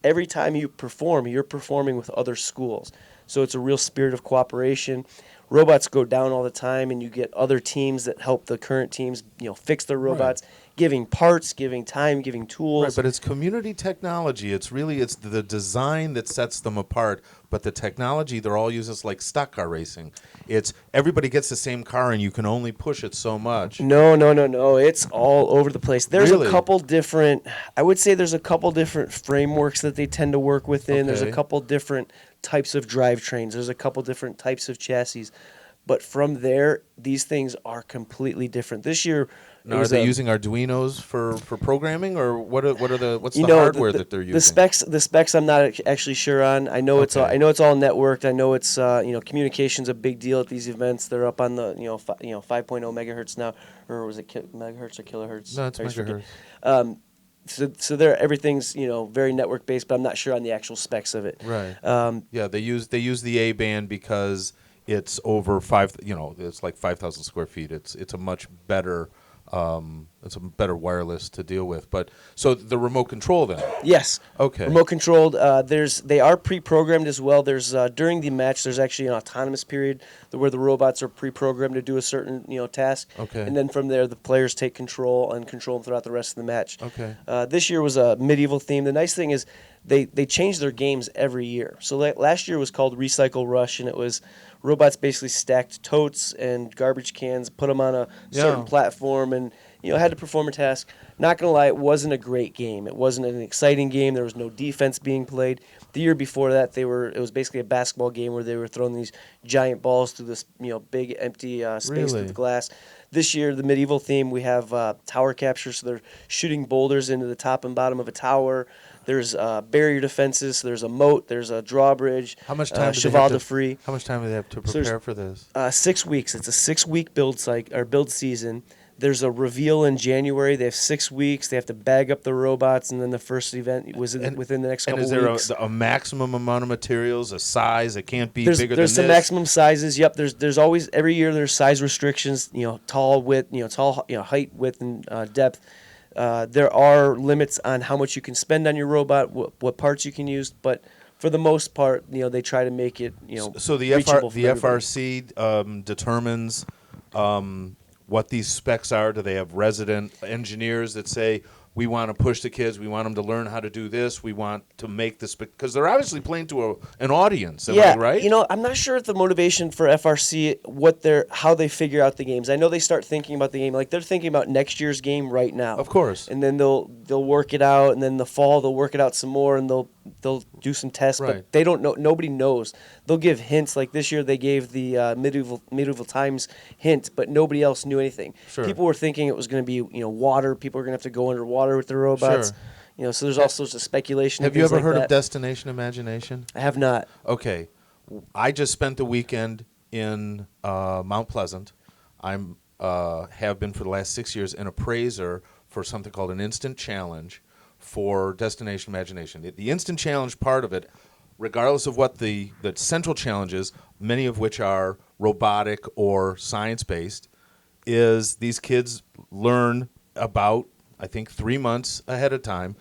every time you perform, you're performing with other schools. So it's a real spirit of cooperation. Robots go down all the time, and you get other teams that help the current teams, fix their robots, giving parts, giving time, giving tools. Right, but it's community technology. It's the design that sets them apart. But the technology they're all using is like stock car racing. It's everybody gets the same car, and you can only push it so much. No. It's all over the place. There's Really? a couple different. I would say there's a couple different frameworks that they tend to work within. There's a Okay. couple different types of drivetrains. There's a couple different types of chassis. But from there, these things are completely different. This year, it Now, are was they a- using Arduinos for programming, or what's the know, hardware that they're using? The specs I'm not actually sure on. I know it's all networked. I know it's communication's a big deal at these events. They're up on the 5.0 megahertz now, or was it megahertz or kilohertz? No, it's I always forget. megahertz. So everything's very network based, but I'm not sure on the actual specs of it. Right. Um, Yeah, they use the A band because it's over it's like 5,000 square feet. It's a much better wireless to deal with. But so the remote control then. Yes. Okay. Remote controlled. They are pre-programmed as well. There's during the match, there's actually an autonomous period where the robots are pre-programmed to do a certain task. Okay. And then from there, the players take control them throughout the rest of the match. Okay. This year was a medieval theme. The nice thing is they change their games every year. So last year was called Recycle Rush, and it was robots basically stacked totes and garbage cans, put them on a certain platform, and had to perform a task. Not gonna lie, it wasn't a great game. It wasn't an exciting game. There was no defense being played. The year before that, it was basically a basketball game where they were throwing these giant balls through this big empty space Really? with glass. This year, the medieval theme, we have tower capture, so they're shooting boulders into the top and bottom of a tower. There's barrier defenses. So there's a moat. There's a drawbridge. How much time? Cheval de Free. How much time do they have to there's- prepare for this? 6 weeks. It's a 6-week build season. There's a reveal in January. They have 6 weeks. They have to bag up the robots, and then the first event was within the next couple And is there weeks. a maximum amount of materials, a size? It can't be There's bigger some than this. maximum sizes. Yep. There's always every year there's size restrictions. Tall, width. Height, width, and depth. There are limits on how much you can spend on your robot, what parts you can use, but for the most part, they try to make it So the reachable for everybody. FRC determines what these specs are. Do they have resident engineers that say, we want to push the kids, we want them to learn how to do this, we want to make this, because they're obviously playing to an audience, am I right? I'm not sure if the motivation for FRC, how they figure out the games. I know they start thinking about the game, like they're thinking about next year's game right now. Of course. And then they'll work it out, and then the fall they'll work it out some more, and they'll do some tests, Right. but they don't know. Nobody knows. They'll give hints. Like this year, they gave the medieval times hint, but nobody else knew anything. Sure. People were thinking it was going to be water. People are going to have to go underwater with their robots. Sure. So there's all sorts of speculation. Have and you things ever like heard that. of Destination Imagination? I have not. Okay. I just spent the weekend in Mount Pleasant. I'm have been for the last 6 years an appraiser for something called an instant challenge for Destination Imagination. The instant challenge part of it, regardless of what the central challenge is, many of which are robotic or science-based, is these kids learn about, I think, 3 months ahead of time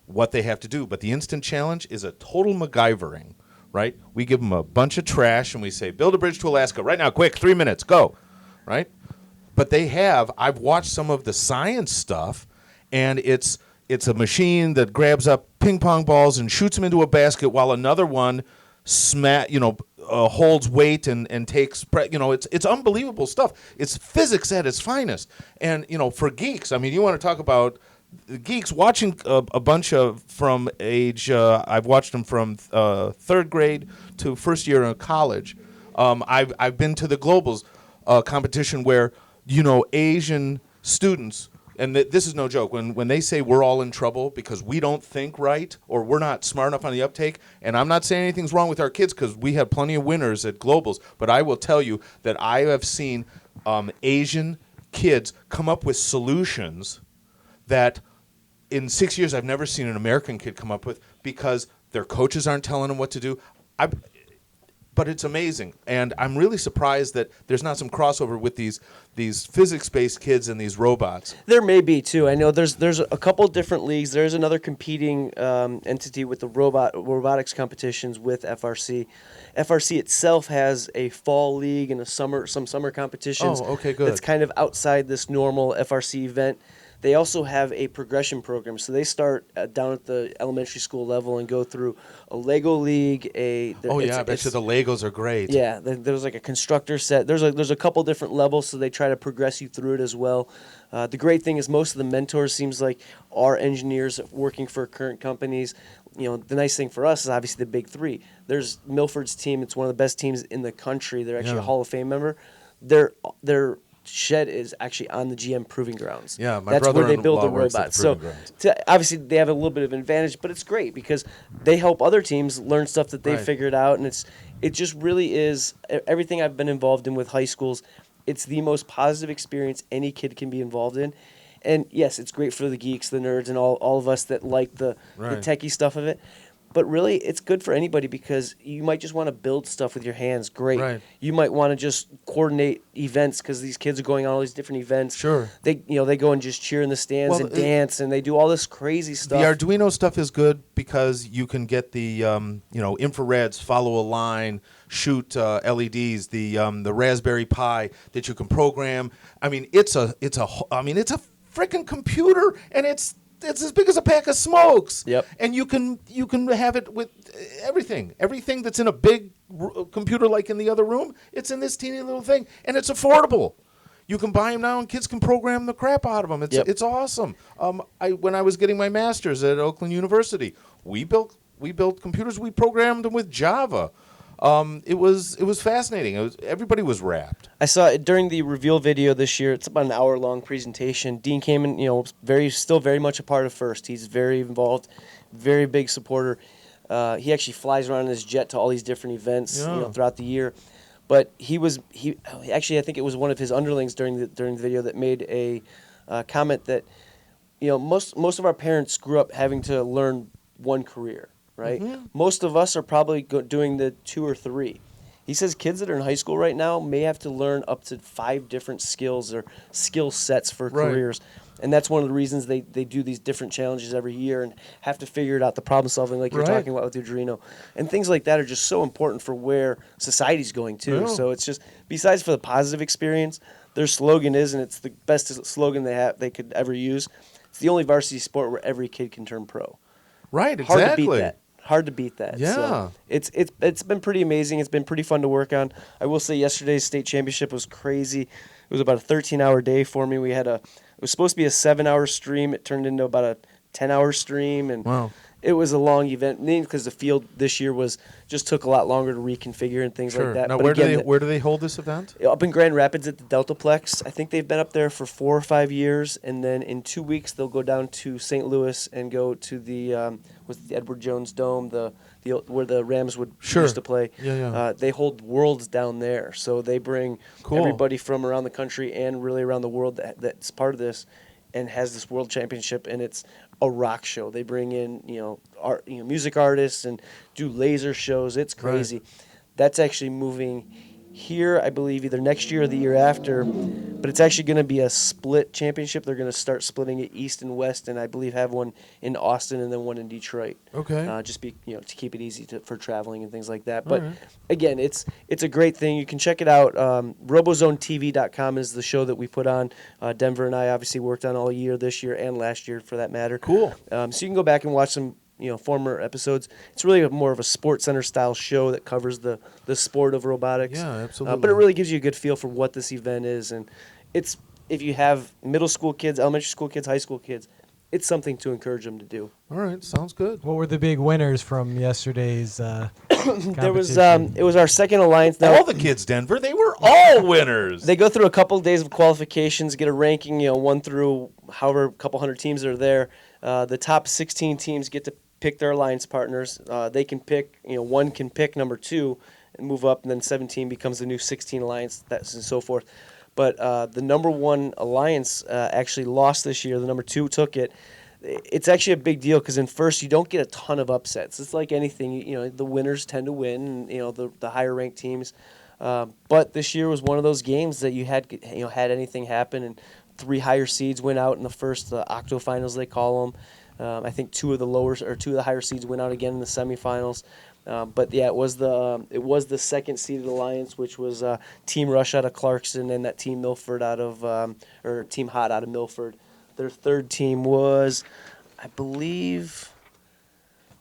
what they have to do. But the instant challenge is a total MacGyvering, right? We give them a bunch of trash and we say, build a bridge to Alaska right now, quick, 3 minutes, go, right? But I've watched some of the science stuff, and it's a machine that grabs up ping pong balls and shoots them into a basket while another one holds weight and takes it's unbelievable stuff. It's physics at its finest. And for geeks, I mean, you want to talk about geeks watching a bunch of from age I've watched them from 3rd grade to first year in college. I've been to the Globals competition where Asian students and this is no joke, when they say we're all in trouble because we don't think right or we're not smart enough on the uptake, and I'm not saying anything's wrong with our kids because we have plenty of winners at Globals, but I will tell you that I have seen Asian kids come up with solutions that in 6 years I've never seen an American kid come up with because their coaches aren't telling them what to do. But it's amazing, and I'm really surprised that there's not some crossover with these physics-based kids and these robots. There may be too. I know there's a couple different leagues. There's another competing entity with the robotics competitions with FRC. FRC itself has a fall league and some summer competitions. Oh, okay, good. That's kind of outside this normal FRC event. They also have a progression program, so they start down at the elementary school level and go through a Lego league. I bet you the Legos are great. Yeah, there's like a constructor set. There's a couple different levels, so they try to progress you through it as well. The great thing is most of the mentors seems like are engineers working for current companies. The nice thing for us is obviously the big three. There's Milford's team. It's one of the best teams in the country. They're actually a Hall of Fame member. Their shed is actually on the GM Proving Grounds. Yeah, my that's where they build the brother-in-law works at robots. the So Proving Grounds. obviously they have a little bit of an advantage, but it's great because they help other teams learn stuff that they've figured out, and it just really is everything I've been involved in with high schools. It's the most positive experience any kid can be involved in. And yes, it's great for the geeks, the nerds, and all of us that like the techie stuff of it. But really, it's good for anybody because you might just want to build stuff with your hands. Great. Right. You might want to just coordinate events because these kids are going on all these different events. Sure. They go and just cheer in the stands and dance, and they do all this crazy stuff. The Arduino stuff is good because you can get the infrareds, follow a line, shoot LEDs. The Raspberry Pi that you can program. I mean, it's a freaking computer, and it's as big as a pack of smokes. Yep. And you can have it with everything. Everything that's in a big computer like in the other room, it's in this teeny little thing, and it's affordable. You can buy them now, and kids can program the crap out of them. It's awesome. When I was getting my master's at Oakland University, we built computers. We programmed them with Java. It was fascinating. Everybody was wrapped. I saw it during the reveal video this year. It's about an hour-long presentation. Dean came in, still very much a part of FIRST. He's very involved, very big supporter. He actually flies around in his jet to all these different events throughout the year. But he actually, I think it was one of his underlings during the video that made a comment that most of our parents grew up having to learn one career. Right? Mm-hmm. Most of us are probably doing the 2 or 3. He says kids that are in high school right now may have to learn up to 5 different skills or skill sets for careers. And that's one of the reasons they do these different challenges every year and have to figure it out, the problem solving like you're talking about with the Arduino. And things like that are just so important for where society's going too. Yeah. So it's just, besides for the positive experience, their slogan is, and it's the best slogan they could ever use, it's the only varsity sport where every kid can turn pro. Right, exactly. Hard to beat that. Yeah. So it's been pretty amazing. It's been pretty fun to work on. I will say yesterday's state championship was crazy. It was about a 13-hour day for me. It was supposed to be a 7-hour stream. It turned into about a 10-hour stream, and it was a long event. Mainly because the field this year just took a lot longer to reconfigure and things like that. Now, but where do they hold this event? Up in Grand Rapids at the Deltaplex. I think they've been up there for 4 or 5 years, and then in 2 weeks they'll go down to St. Louis and go to the Edward Jones Dome, where the Rams used to play. Yeah. They hold Worlds down there, so they bring everybody from around the country and really around the world that's part of this, and has this World Championship, and it's a rock show. They bring in music artists and do laser shows. It's crazy. Right. That's actually moving here, I believe, either next year or the year after. But it's actually going to be a split championship. They're going to start splitting it east and west, and I believe have one in Austin and then one in Detroit. Okay. To keep it easy for traveling and things like that. But again, it's a great thing. You can check it out. RoboZoneTV.com is the show that we put on. Denver and I obviously worked on all year, this year and last year for that matter. Cool. So you can go back and watch some former episodes. It's really more of a Sports Center style show that covers the sport of robotics. Yeah, absolutely. But it really gives you a good feel for what this event is, and it's, if you have middle school kids, elementary school kids, high school kids, it's something to encourage them to do. All right, sounds good. What were the big winners from yesterday's There was competition? it was our second alliance. Now, All the kids, Denver, they were all winners. they go through a couple of days of qualifications, get a ranking, 1 through however a couple hundred teams are there. The top 16 teams get to pick their alliance partners. They can pick, one can pick number 2 and move up, and then 17 becomes the new 16 alliance, that's and so forth. But the number 1 alliance actually lost this year. The number 2 took it. It's actually a big deal because in first you don't get a ton of upsets. It's like anything, the winners tend to win, and, the higher ranked teams. But this year was one of those games that you had anything happen, and 3 higher seeds went out in the first octofinals they call them. I think 2 of the higher seeds went out again in the semifinals. But yeah, it was the second seeded alliance, which was Team Rush out of Clarkson and that Team Milford or Team Hot out of Milford. Their third team was, I believe,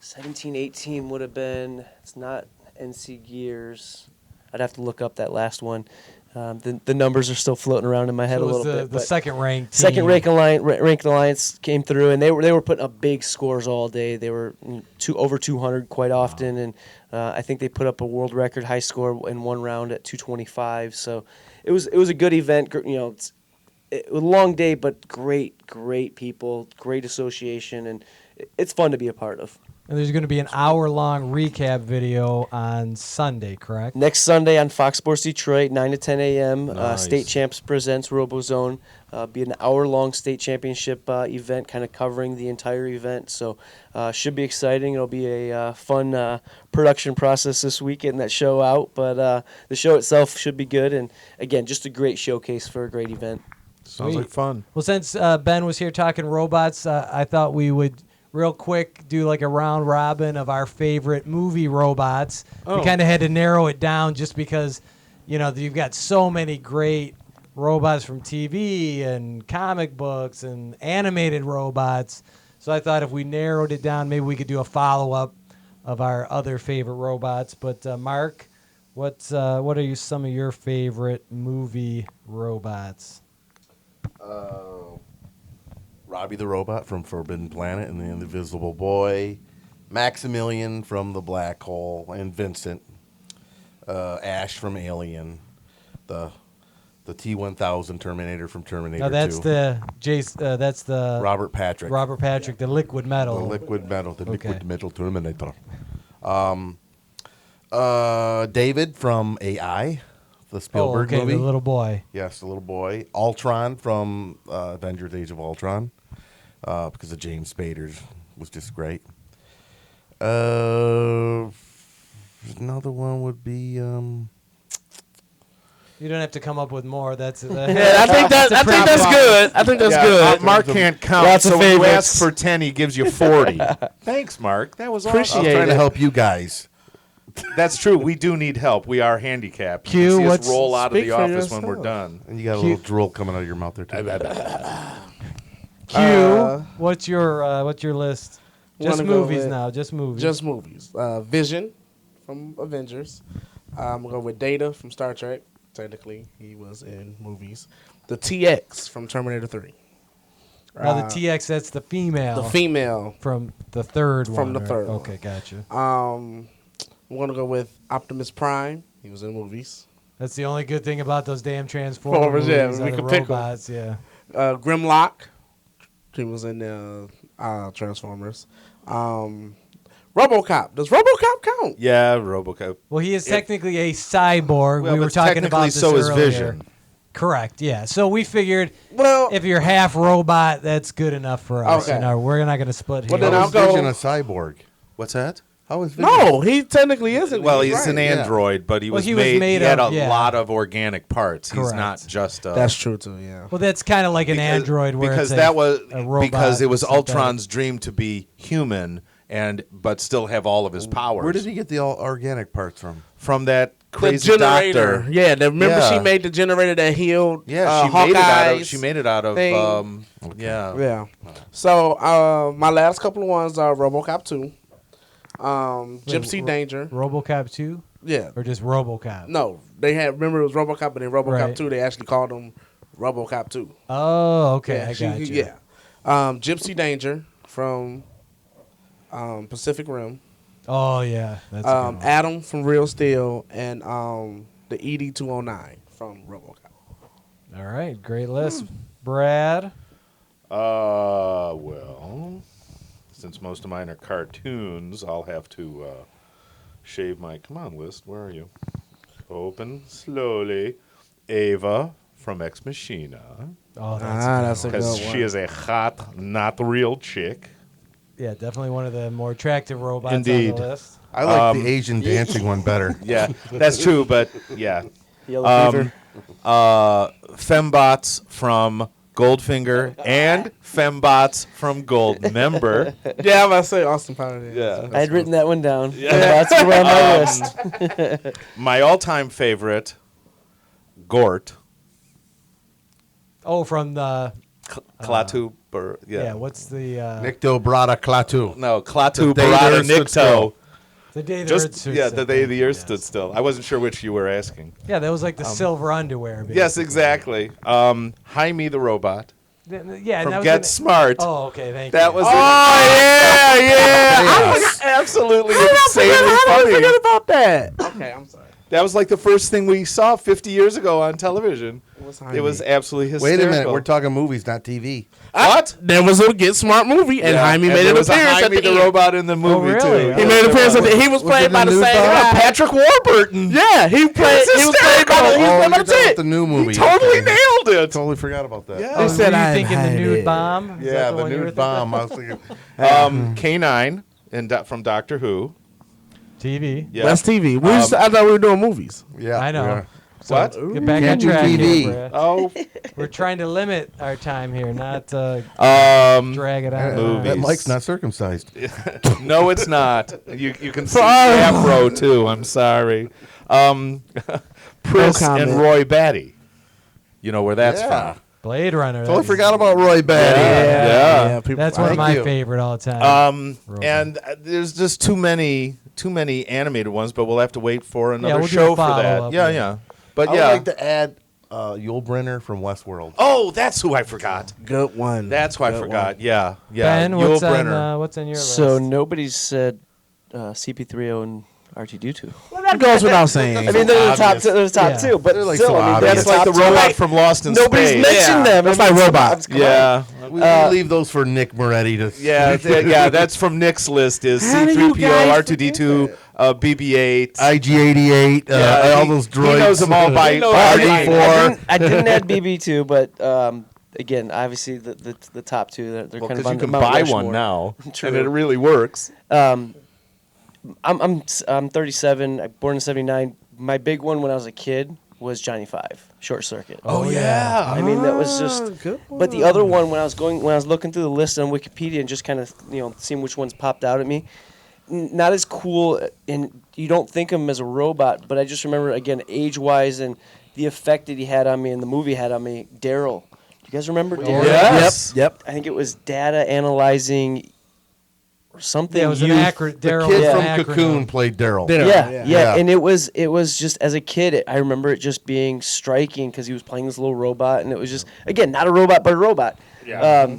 17-18 would have been. It's not NC Gears. I'd have to look up that last one. The numbers are still floating around in my head So a it was little bit. the but second ranked team. second ranked alliance came through, and they were putting up big scores all day. They were over 200 quite often, and I think they put up a world record high score in one round at 225. So it was a good event. It was a long day, but great people, great association, and it's fun to be a part of. And there's going to be an hour-long recap video on Sunday, correct? Next Sunday on Fox Sports Detroit, 9 to 10 a.m., Nice. State Champs presents RoboZone. Be an hour-long state championship event, kind of covering the entire event. So should be exciting. It'll be a fun production process this week, getting that show out. But the show itself should be good. And, again, just a great showcase for a great event. Sounds Sweet. like fun. Well, since Ben was here talking robots, I thought we would real quick do like a round robin of our favorite movie robots. Oh. We kind of had to narrow it down just because, you've got so many great robots from TV and comic books and animated robots. So I thought if we narrowed it down, maybe we could do a follow-up of our other favorite robots. But Mark, what are some of your favorite movie robots? Robbie the Robot from Forbidden Planet and the Invisible Boy, Maximilian from The Black Hole, and Vincent, Ash from Alien, the T-1000 Terminator from Terminator 2. No, that's the Robert Patrick. Robert Patrick, the liquid metal. The liquid metal, Okay. liquid metal Terminator. David from AI, the Spielberg okay, movie. the little boy. Yes, the little boy. Ultron from Avengers: Age of Ultron, because of James Spader's was just great. Another one would be. You don't have to come up with more. That's Yeah, I think that's good. I think that's good. Mark can't count, Lots of so when you favorites. ask for 10, he gives you 40. Thanks, Mark. That was awesome. I'm trying to help you guys. That's true. We do need help. We are handicapped. Q, You can see us what's- roll out of Speak the for office when we're yourself. done. And you got a little drool coming out of your mouth there too. Q. What's your list? Just Wanna go movies with- now. Just movies. Just movies. Vision from Avengers. I'm going to go with Data from Star Trek. Technically, he was in movies. The TX from Terminator 3. now the TX. That's the female. The female. from the third one. From the right? third one. Okay, gotcha. I'm going to go with Optimus Prime. He was in movies. That's the only good thing about those damn Transformers. Transformers, yeah, movies, we are the could pick 'em. robots. Yeah. Grimlock. He was in Transformers. RoboCop. Does RoboCop count? Yeah, RoboCop. Well, he is technically a cyborg. Well, we were but talking about technically this so is earlier. Vision. Correct. Yeah. So we figured Well, if you're half robot, that's good enough for us. Okay. We're not going to split Well, here. then How I'll is go- Vision a cyborg? What's that? How is Vision? no, he technically isn't. Well, he's right. an android, but he Well, was he was made. made He had of- a yeah. lot of organic parts. He's Correct. not just a. That's true too. Yeah. Well, that's kind of like an android where because it's that was a robot because it was synthetic. Ultron's dream to be human but still have all of his powers. Where did he get the all organic parts from? From that The crazy generator. doctor. Yeah. Remember Yeah. she made the generator that healed. Yeah, she Hawkeye's made it out of. thing. Yeah. Yeah. So my last couple of ones are RoboCop 2, Gypsy Danger. RoboCop 2 Yeah. or just RoboCop? No, they had. Remember it was RoboCop, but in RoboCop Right. 2 they actually called him RoboCop 2. Oh, okay. Yeah, I got you. Yeah. Gypsy Danger from Pacific Rim. Oh yeah, that's a good one. Adam from Real Steel, and the ED-209 from RoboCop. All right, great list, Brad. Well, since most of mine are cartoons, I'll have to shave my. Come on, list. Where are you? Open slowly. Ava from Ex Machina, Oh, That's a good because one. she is a hot, not real chick. yeah, definitely one of the more attractive robots Indeed. on the list. I like the Asian dancing one better. Yeah, that's true. But yeah, Yellow Fever. fembots from Goldfinger and fembots from Goldmember. Yeah, I'm about to say Austin Powers. Yeah. I had written that one down. That's on my list. My all-time favorite, Gort. Oh, from the Klaatu. yeah. What's the Nicto Brada Klaatu. No, Klaatu The day the Barada earth stood Nikto. still. the day the Earth Just stood yeah, still. the day the earth Yes. stood still. I wasn't sure which you were asking. Yeah, that was like the silver underwear. Yes, basically. exactly. Jaime the robot Yeah, from that was Get an- Smart. Oh, okay, thank That you. was Yes. absolutely How insanely did I funny. forget about that? Okay, I'm sorry. That was like the first thing we saw 50 years ago on television. What's It was absolutely Wait hysterical. a minute. We're talking movies, not TV. What? There was a Get Smart movie, and Yeah, Jaime and made there an was a appearance at Jaime the the end. robot in the movie really? too. He He made an appearance at the. He was Was played it by the the new same Bob? guy. Patrick Warburton. Yeah, he played. He was played by the. He was Oh, played by you're the talking about chick. the new movie. Totally nailed it. Totally forgot about that. Yeah. Oh, said were you I thinking the had nude it. bomb? Is Yeah, that the one you were nude thinking? bomb. I was thinking. K9 from Doctor Who. TV. Yeah. That's TV. I thought we were doing movies. Yeah, I know. we are. What? Get back on Can't do track TV. here, Brad. Oh, We're trying to limit our time here, not drag it on. movies. That Mike's not circumcised. no, it's not. You can see Afro too. I'm sorry. Pris comment. and Roy Batty. You know where that's Yeah. from. Blade Runner. Totally that's- forgot about Roy Batty. Yeah. people. That's one of Thank my you. favorite all time. Robot. And there's just too many animated ones, but we'll have to wait for another we'll do show a for that. follow-up, Yeah, yeah. yeah. But I would yeah. like to add Yul Brynner from Westworld. Oh, that's who I forgot. Good one. That's who I Good forgot. one. Yeah, yeah. Ben, Yul Brynner. what's on your So list? nobody's said CP30 and R2D2. Well, that goes without saying. I mean, they're the top. They're the top Yeah. two, but They're like still, so I mean, they're obvious. the That's like top the two. robot from Lost in Nobody's Space. mentioned them. That's I mean, like come on, robots. come on. Yeah. We leave those for Nick Moretti to. Yeah, yeah, that's from Nick's list is How do you C3PO, guys R2D2, BB-8. IG-88, all those droids. He knows them all by I RD4. I didn't add BB2, but again, obviously the top two. They're Well, kind of because on you the can Mount buy Rushmore. one now, True. and it really works. I'm 37. I born in '79. My big one when I was a kid was Johnny Five, Short Circuit. Oh, yeah. I mean, that was just. good But the other one, when I was looking through the list on Wikipedia and just kind of seeing which ones popped out at me, not as cool, and you don't think of him as a robot. But I just remember again, age-wise, and the effect that he had on me and the movie had on me. Daryl, do you guys remember Daryl? Yes. Yep. I think it was data analyzing or something. Yeah, it was an youth. acronym. The Daryl kid was an from acronym. Cocoon played Daryl. Daryl. Yeah, Yeah. and it was just as a kid, I remember it just being striking because he was playing this little robot, and it was just again not a robot but a robot. Yeah.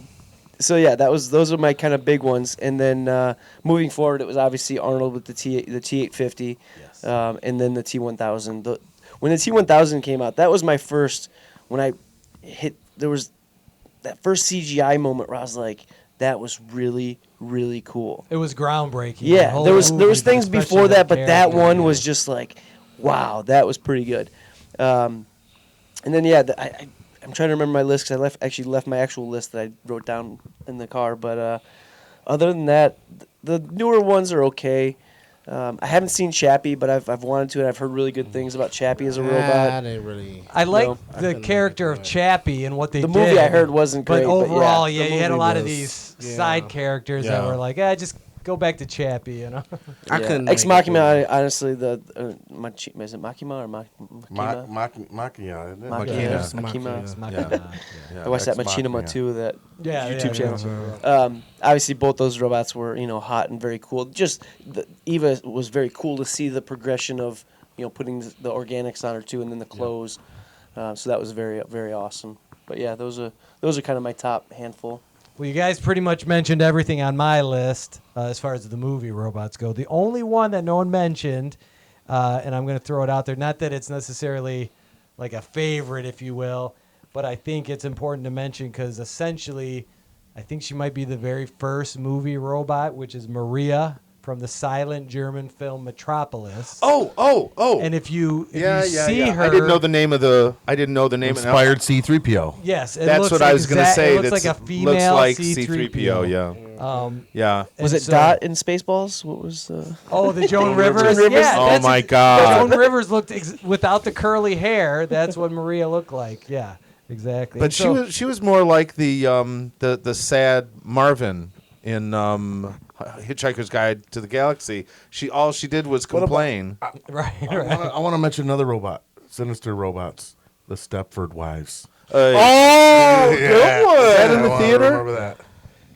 So yeah, those are my kind of big ones, and then moving forward, it was obviously Arnold with the T850, and then the T1000. When the T1000 came out, that was my first. When I hit, there was that first CGI moment where I was like, that was really, really cool. It was groundbreaking. The Yeah, whole there was movie, things especially before that, but that character, one yeah. was just like, wow, that was pretty good. And then I'm trying to remember my list because I left my actual list that I wrote down in the car. But other than that, the newer ones are okay. I haven't seen Chappie, but I've wanted to, and I've heard really good things about Chappie as a I robot. didn't really. I like No, the character of Chappie and what they The did. movie I heard wasn't But great, overall, but yeah, the you had a movie lot of was- these yeah. side characters that Yeah. were like, just go back to Chappie, you know. I couldn't. Ex make it Machina, honestly, is it Makima or Makima? Machina, isn't it? Makina. It's Makina. Yeah, I watched that Ex Machinima Machina. too, that Yeah, YouTube yeah, channel. yeah. Obviously, both those robots were hot and very cool. Just Eva was very cool to see the progression of putting the organics on her too, and then the clothes. So that was very very awesome. But yeah, those are kind of my top handful. Well, you guys pretty much mentioned everything on my list as far as the movie robots go. The only one that no one mentioned, and I'm going to throw it out there, not that it's necessarily like a favorite, if you will, but I think it's important to mention because essentially I think she might be the very first movie robot, which is Maria from the silent German film Metropolis. Oh. And if you see yeah. her, I didn't know the name of the. Inspired C-3PO. Yes, it That's looks what I was going to exact- say. It looks like a female looks like C-3PO. Yeah. Yeah. Was And it Dot in Spaceballs? What was Oh, the Joan Rivers. Rivers? Yeah, Oh that's my it. God. Joan Rivers looked without the curly hair. That's what Maria looked like. Yeah, exactly. But And so- she was more like the sad Marvin in Hitchhiker's Guide to the Galaxy. All she did was complain. right. I want to mention another robot, Sinister Robots, the Stepford Wives. Oh, good one. Is that in the I theater? remember that.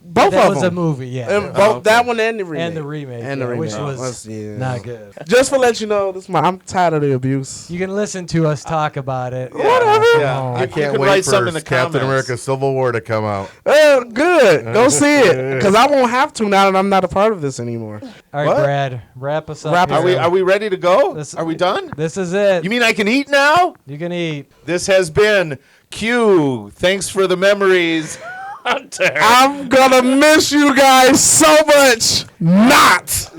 Both that of was them. a movie. Yeah, And both that one and the remake. and the remake, And the yeah, which remake. was Yeah. not good. Just to let you know, I'm tired of the abuse. You can listen to us talk about it. Whatever. Yeah. Oh. I You can't can wait write for some in the Captain comments. America Civil War to come out. Good. Go see it. Because I won't have to now that I'm not a part of this anymore. All right, What? Brad, wrap us up. Wrap here. us Are we ready to go? This- Are we done? This is it. You mean I can eat now? You can eat. This has been Q. Thanks for the memories. Hunter. I'm going to miss you guys so much. Not.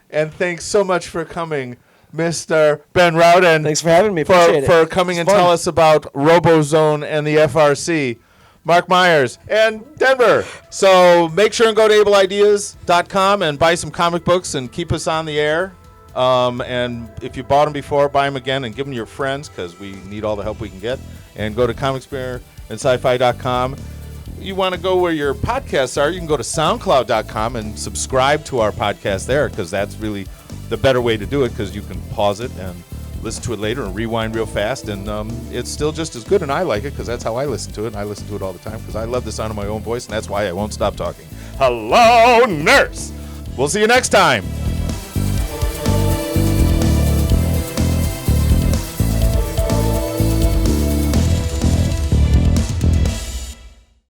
And thanks so much for coming, Mr. Ben Rowden. Thanks for having me. Appreciate it. for coming and tell us about RoboZone and the FRC. Mark Myers and Denver. So make sure and go to ableideas.com and buy some comic books and keep us on the air. And if you bought them before, buy them again and give them to your friends because we need all the help we can get. And go to comicsbear and sci-fi.com. You want to go where your podcasts are, you can go to soundcloud.com and subscribe to our podcast there because that's really the better way to do it because you can pause it and listen to it later and rewind real fast. And it's still just as good, and I like it because that's how I listen to it, and I listen to it all the time because I love the sound of my own voice, and that's why I won't stop talking. Hello, nurse! We'll see you next time.